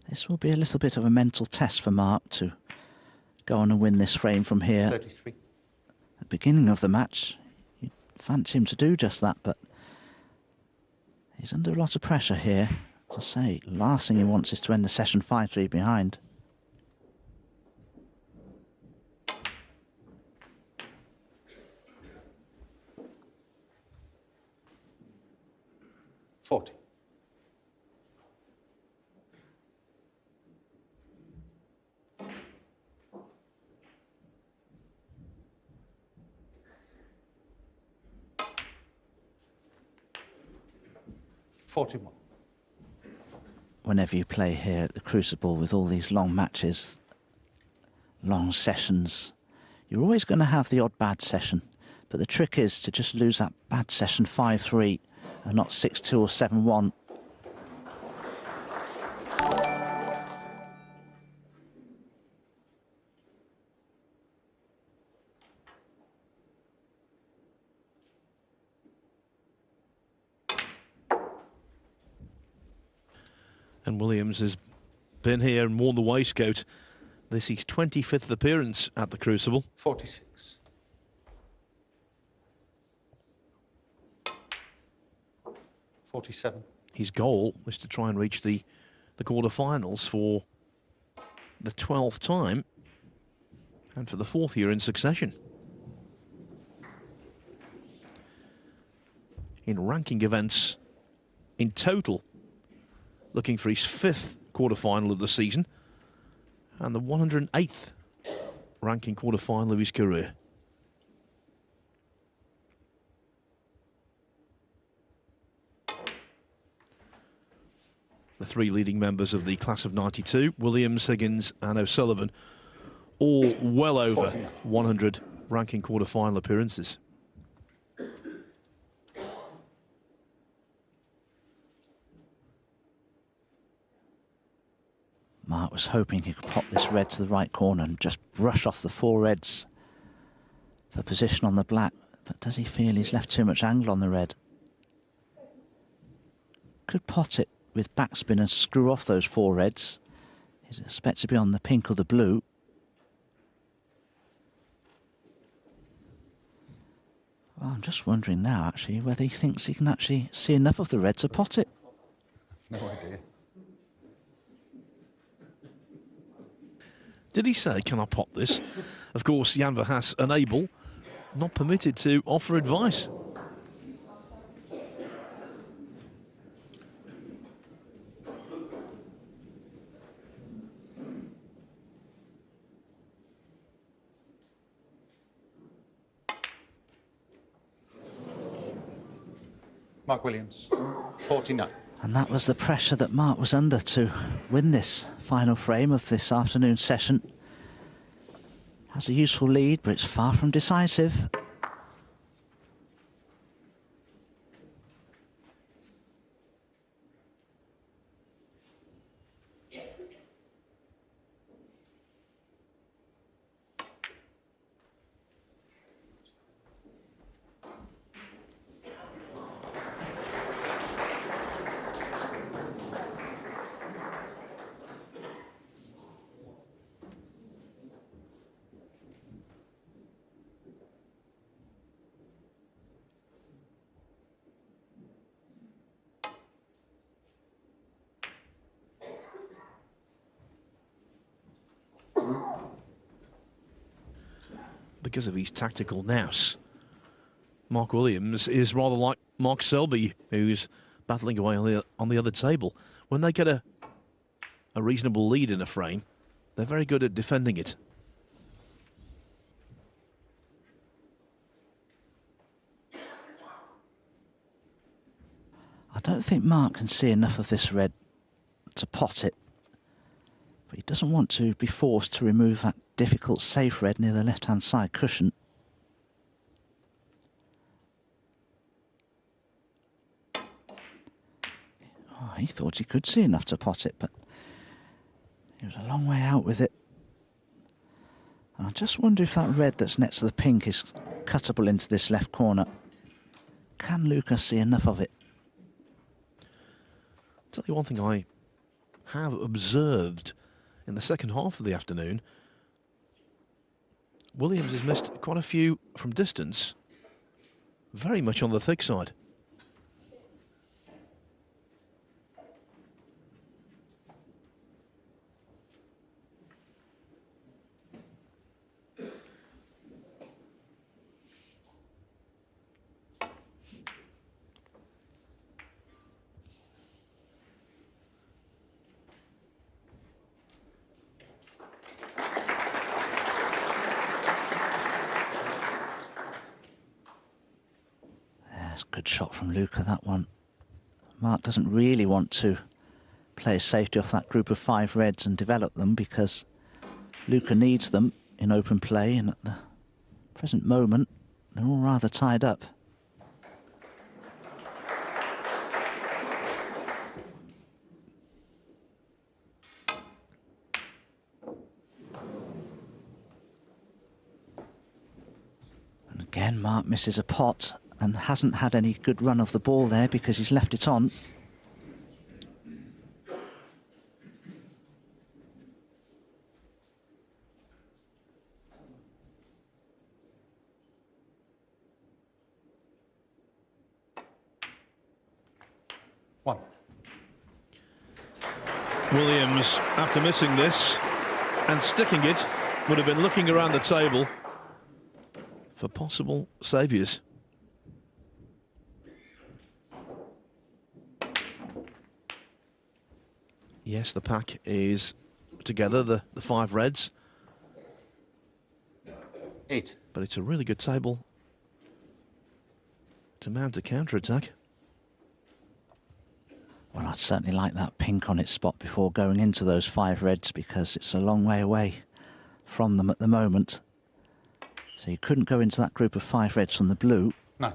This will be a little bit of a mental test for Mark to go on and win this frame from here. 33. At the beginning of the match, you'd fancy him to do just that, but he's under a lot of pressure here. As I say, last thing he wants is to end the session 5-3 behind. Whenever you play here at the Crucible with all these long matches, long sessions, you're always going to have the odd bad session. But the trick is to just lose that bad session 5-3 and not 6-2 or 7-1. And Williams has been here and worn the waistcoat. This is his 25th appearance at the Crucible. 46. His goal was to try and reach the quarterfinals for the 12th time and for the 4th year in succession. In ranking events in total, looking for his 5th quarterfinal of the season and the 108th ranking quarterfinal of his career. The 3 leading members of the class of 92, Williams, Higgins and O'Sullivan, all well over 100 ranking quarterfinal appearances. Mark was hoping he could pop this red to the right corner and just brush off the 4 reds for position on the black. But does he feel he's left too much angle on the red? Could pot it with backspin and screw off those 4 reds. He's expected to be on the pink or the blue. Well, I'm just wondering now, actually, whether he thinks he can actually see enough of the red to pot it. No idea. Did he say, can I pot this? Of course, Jan Verhaas unable, not permitted to offer advice. Mark Williams, 49. And that was the pressure that Mark was under to win this final frame of this afternoon session. Has a useful lead, but it's far from decisive. Because of his tactical nous, Mark Williams is rather like Mark Selby, who's battling away on the other table. When they get a reasonable lead in a frame, they're very good at defending it. I don't think Mark can see enough of this red to pot it, but he doesn't want to be forced to remove that difficult safe red near the left-hand side cushion. Oh, he thought he could see enough to pot it, but he was a long way out with it. And I just wonder if that red that's next to the pink is cuttable into this left corner. Can Luca see enough of it? Tell you one thing I have observed in the second half of the afternoon. Williams has missed quite a few from distance, very much on the thick side. Good shot from Luca, that one. Mark doesn't really want to play his safety off that group of 5 reds and develop them, because Luca needs them in open play, and at the present moment they're all rather tied up. And again Mark misses a pot and hasn't had any good run of the ball there because he's left it on. One. Williams, after missing this and sticking it, would have been looking around the table for possible saviours. Yes, the pack is together, the 5 reds. 8. But it's a really good table to mount a counter-attack. Well, I'd certainly like that pink on its spot before going into those 5 reds, because it's a long way away from them at the moment. So you couldn't go into that group of 5 reds from the blue. No.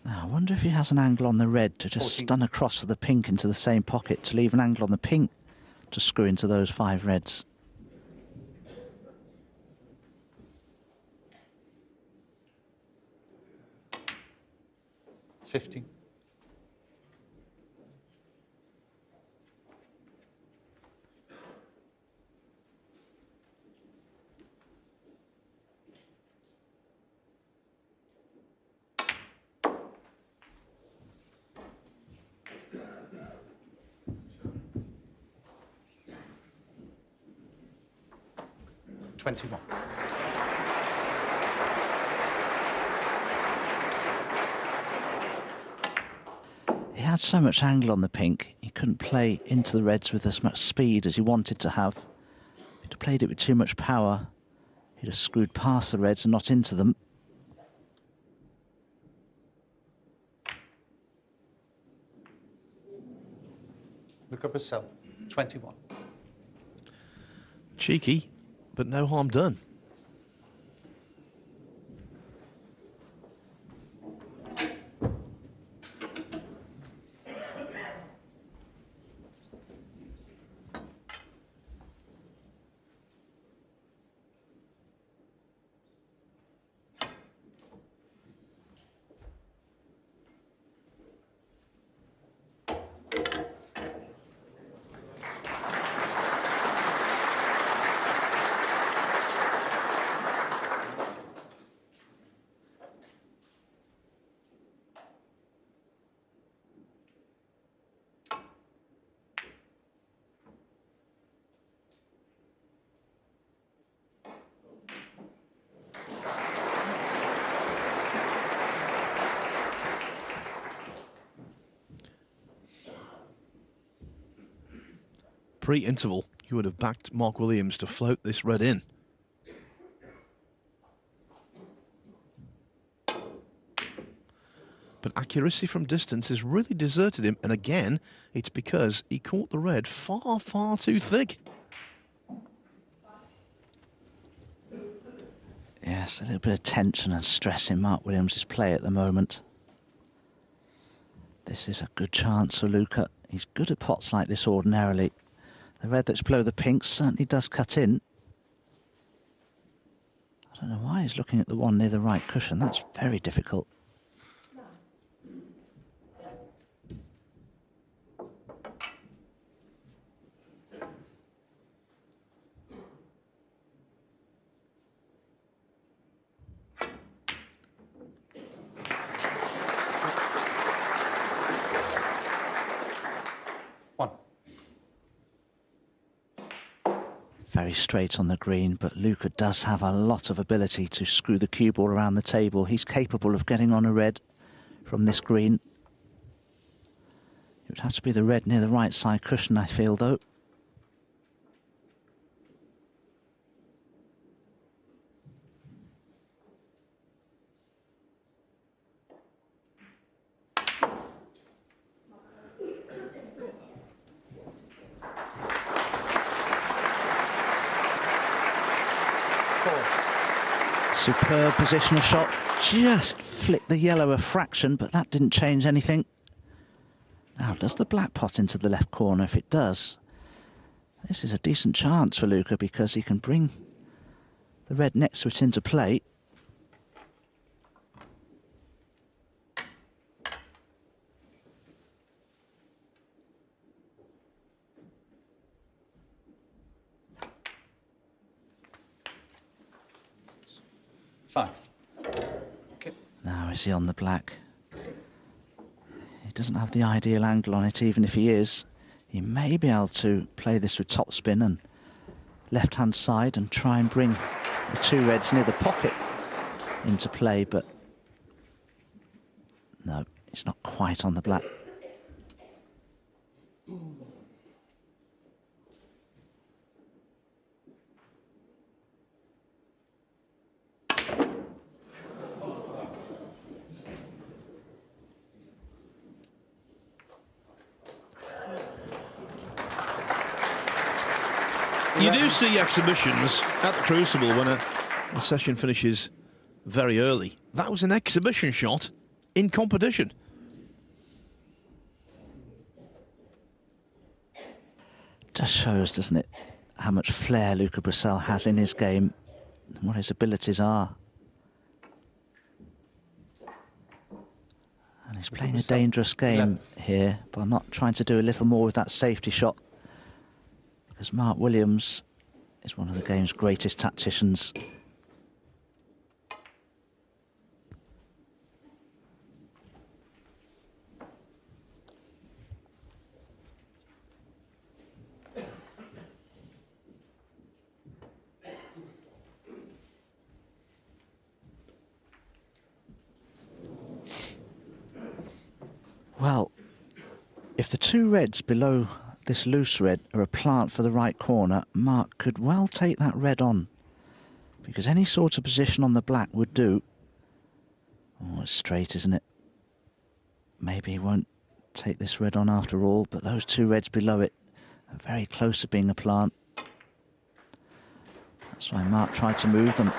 Now, I wonder if he has an angle on the red to just 14. stun across for the pink into the same pocket, to leave an angle on the pink to screw into those 5 reds. $15. 21. He had so much angle on the pink, he couldn't play into the reds with as much speed as he wanted to have. If he'd have played it with too much power, he'd have screwed past the reds and not into them. Luca Brecel, 21. Cheeky, but no harm done. Pre-interval, you would have backed Mark Williams to float this red in. But accuracy from distance has really deserted him, and again, it's because he caught the red far, far too thick. Yes, a little bit of tension and stress in Mark Williams' play at the moment. This is a good chance for Luca. He's good at pots like this ordinarily. The red that's below the pink certainly does cut in. I don't know why he's looking at the one near the right cushion. That's very difficult. Very straight on the green, but Luca does have a lot of ability to screw the cue ball around the table. He's capable of getting on a red from this green. It would have to be the red near the right side cushion, I feel, though. Superb positional shot, just flicked the yellow a fraction, but that didn't change anything. Now, does the black pot into the left corner? If it does, this is a decent chance for Luca because he can bring the red next to it into play. Five. Okay. Now is he on the black? He doesn't have the ideal angle on it, even if he is. He may be able to play this with topspin and left-hand side and try and bring the two reds near the pocket into play, but no, it's not quite on the black. You do see exhibitions at the Crucible when a session finishes very early. That was an exhibition shot in competition. Just shows, doesn't it, how much flair Luca Brecel has in his game and what his abilities are. And he's playing a dangerous game here by not trying to do a little more with that safety shot, because Mark Williams is one of the game's greatest tacticians. Well, if the two reds below this loose red are a plant for the right corner, Mark could well take that red on, because any sort of position on the black would do. Oh, it's straight, isn't it? Maybe he won't take this red on after all, but those two reds below it are very close to being a plant. That's why Mark tried to move them.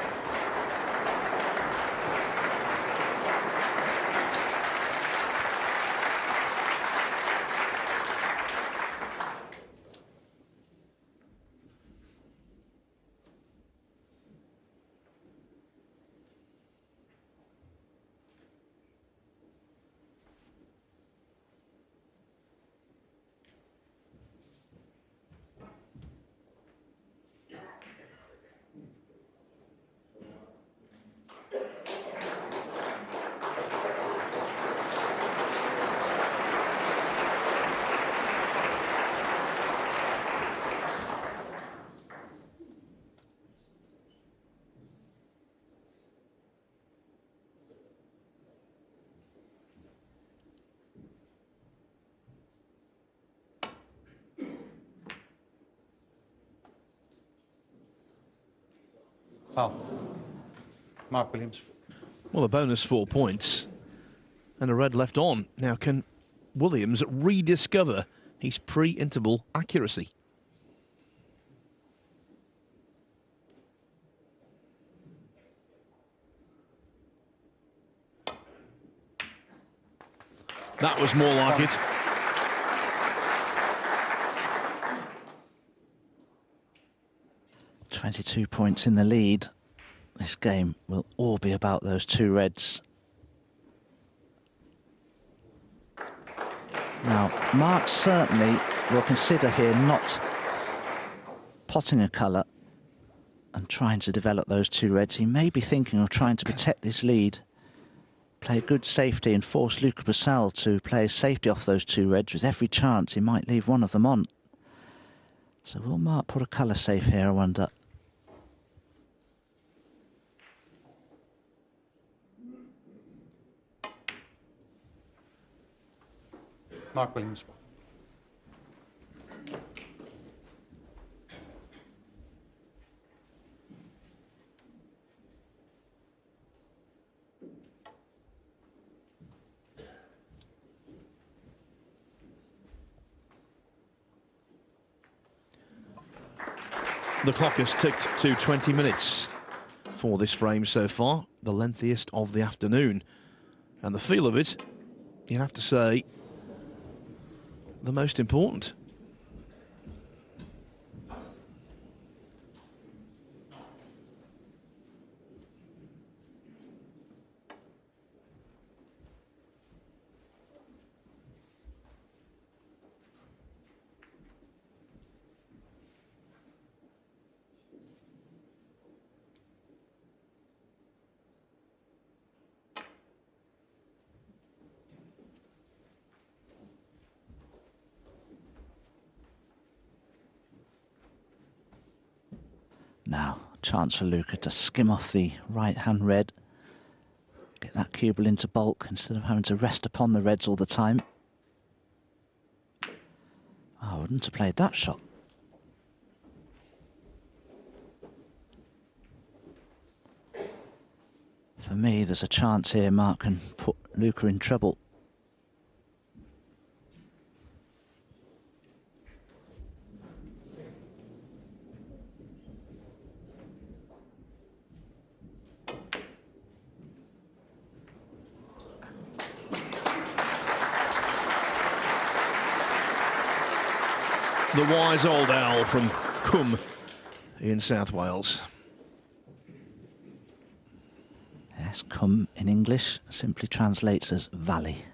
Foul. Mark Williams. Well, a bonus 4 points and a red left on. Now, can Williams rediscover his pre-interval accuracy? That was more like it. "22 points in the lead. This game will all be about those two reds." Now, Mark certainly will consider here not potting a colour and trying to develop those two reds. He may be thinking of trying to protect this lead, play a good safety and force Luca Brecel to play a safety off those two reds. With every chance he might leave one of them on. So will Mark put a colour safe here, I wonder? Mark Williams. The clock has ticked to 20 minutes for this frame so far, the lengthiest of the afternoon. And the feel of it, you have to say, the most important. Now, chance for Luca to skim off the right-hand red. Get that cue ball into bulk instead of having to rest upon the reds all the time. Oh, I wouldn't have played that shot. For me, there's a chance here Mark can put Luca in trouble. The wise old owl from Cwm in South Wales. Yes, Cwm in English simply translates as valley.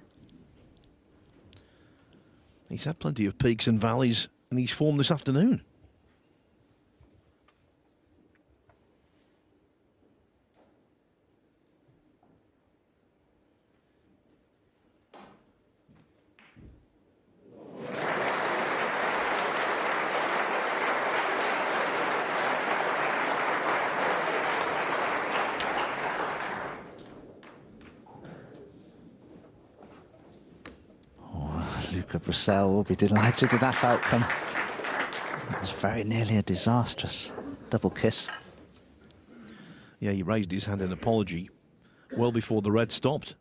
He's had plenty of peaks and valleys in his form this afternoon. Luca Brecel will be delighted with that outcome. It was very nearly a disastrous double kiss. Yeah, he raised his hand in apology well before the red stopped.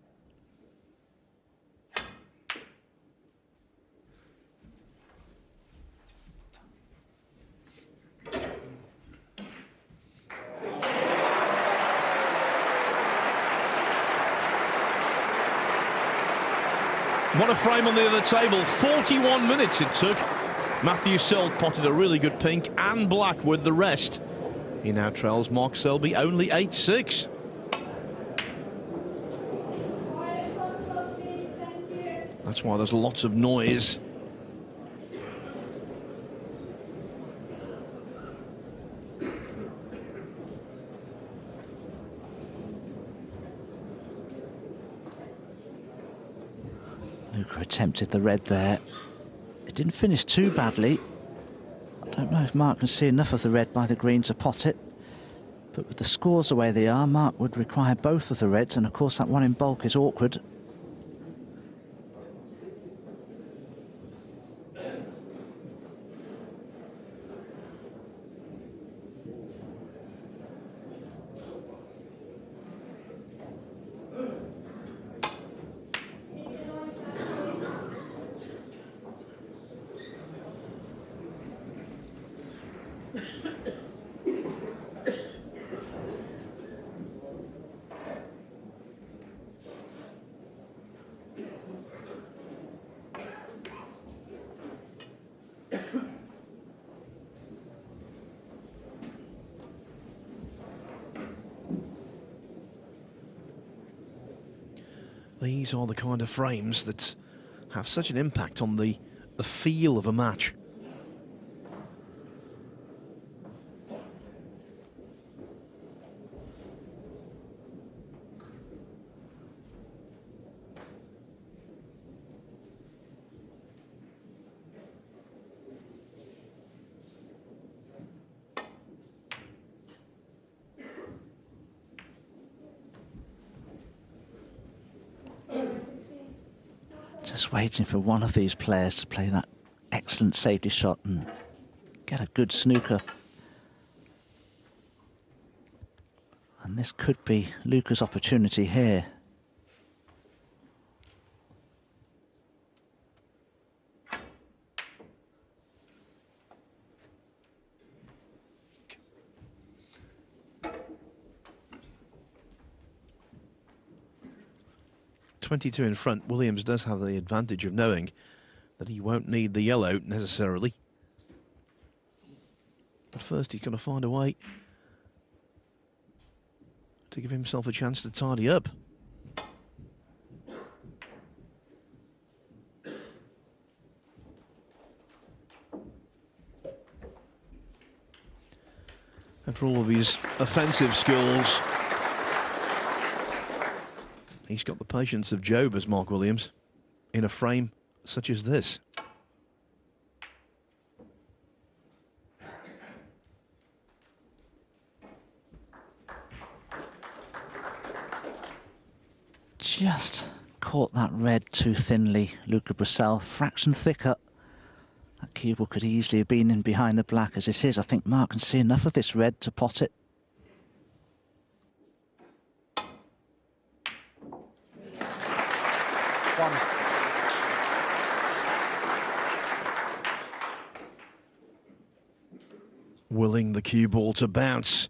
What a frame on the other table. 41 minutes it took. Matthew Selt potted a really good pink and black with the rest. He now trails Mark Selby only 8-6. That's why there's lots of noise. Luca attempted the red there. It didn't finish too badly. I don't know if Mark can see enough of the red by the green to pot it. But with the scores the way they are, Mark would require both of the reds, and of course that one in bulk is awkward. These are the kind of frames that have such an impact on the feel of a match. Just waiting for one of these players to play that excellent safety shot and get a good snooker. And this could be Luca's opportunity here. .22 in front. Williams does have the advantage of knowing that he won't need the yellow necessarily. But first he's got to find a way to give himself a chance to tidy up. And for all of his offensive skills, he's got the patience of Job as Mark Williams in a frame such as this. Just caught that red too thinly, Luca Brecel, fraction thicker. That cue ball could easily have been in behind the black as it is. I think Mark can see enough of this red to pot it. Willing the cue ball to bounce.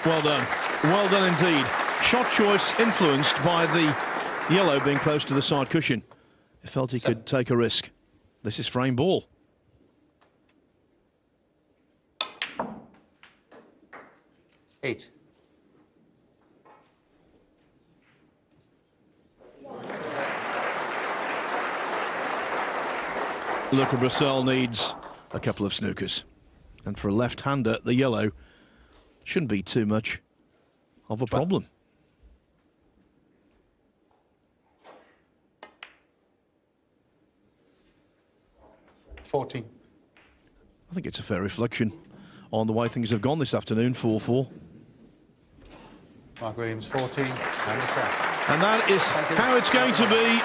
Well done. Well done indeed. Shot choice influenced by the yellow being close to the side cushion. He felt he could take a risk. This is frame ball. Eight. Luca Brecel needs a couple of snookers. And for a left-hander, the yellow shouldn't be too much of a problem. I think it's a fair reflection on the way things have gone this afternoon. 4-4. Mark Williams, 14, and the crash. And that is how it's going to be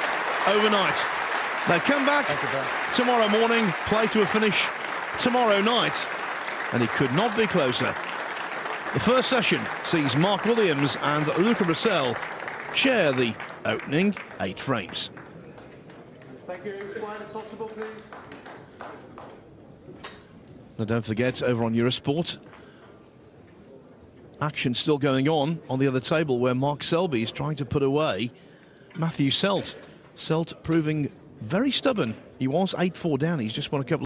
overnight. They come back tomorrow morning, play to a finish tomorrow night, and it could not be closer. The first session sees Mark Williams and Luca Brecel share the opening 8 frames. Thank you. As quiet as possible, please. Now don't forget, over on Eurosport, action still going on the other table where Mark Selby is trying to put away Matthew Selt. Selt proving very stubborn. He was 8-4 down. He's just won a couple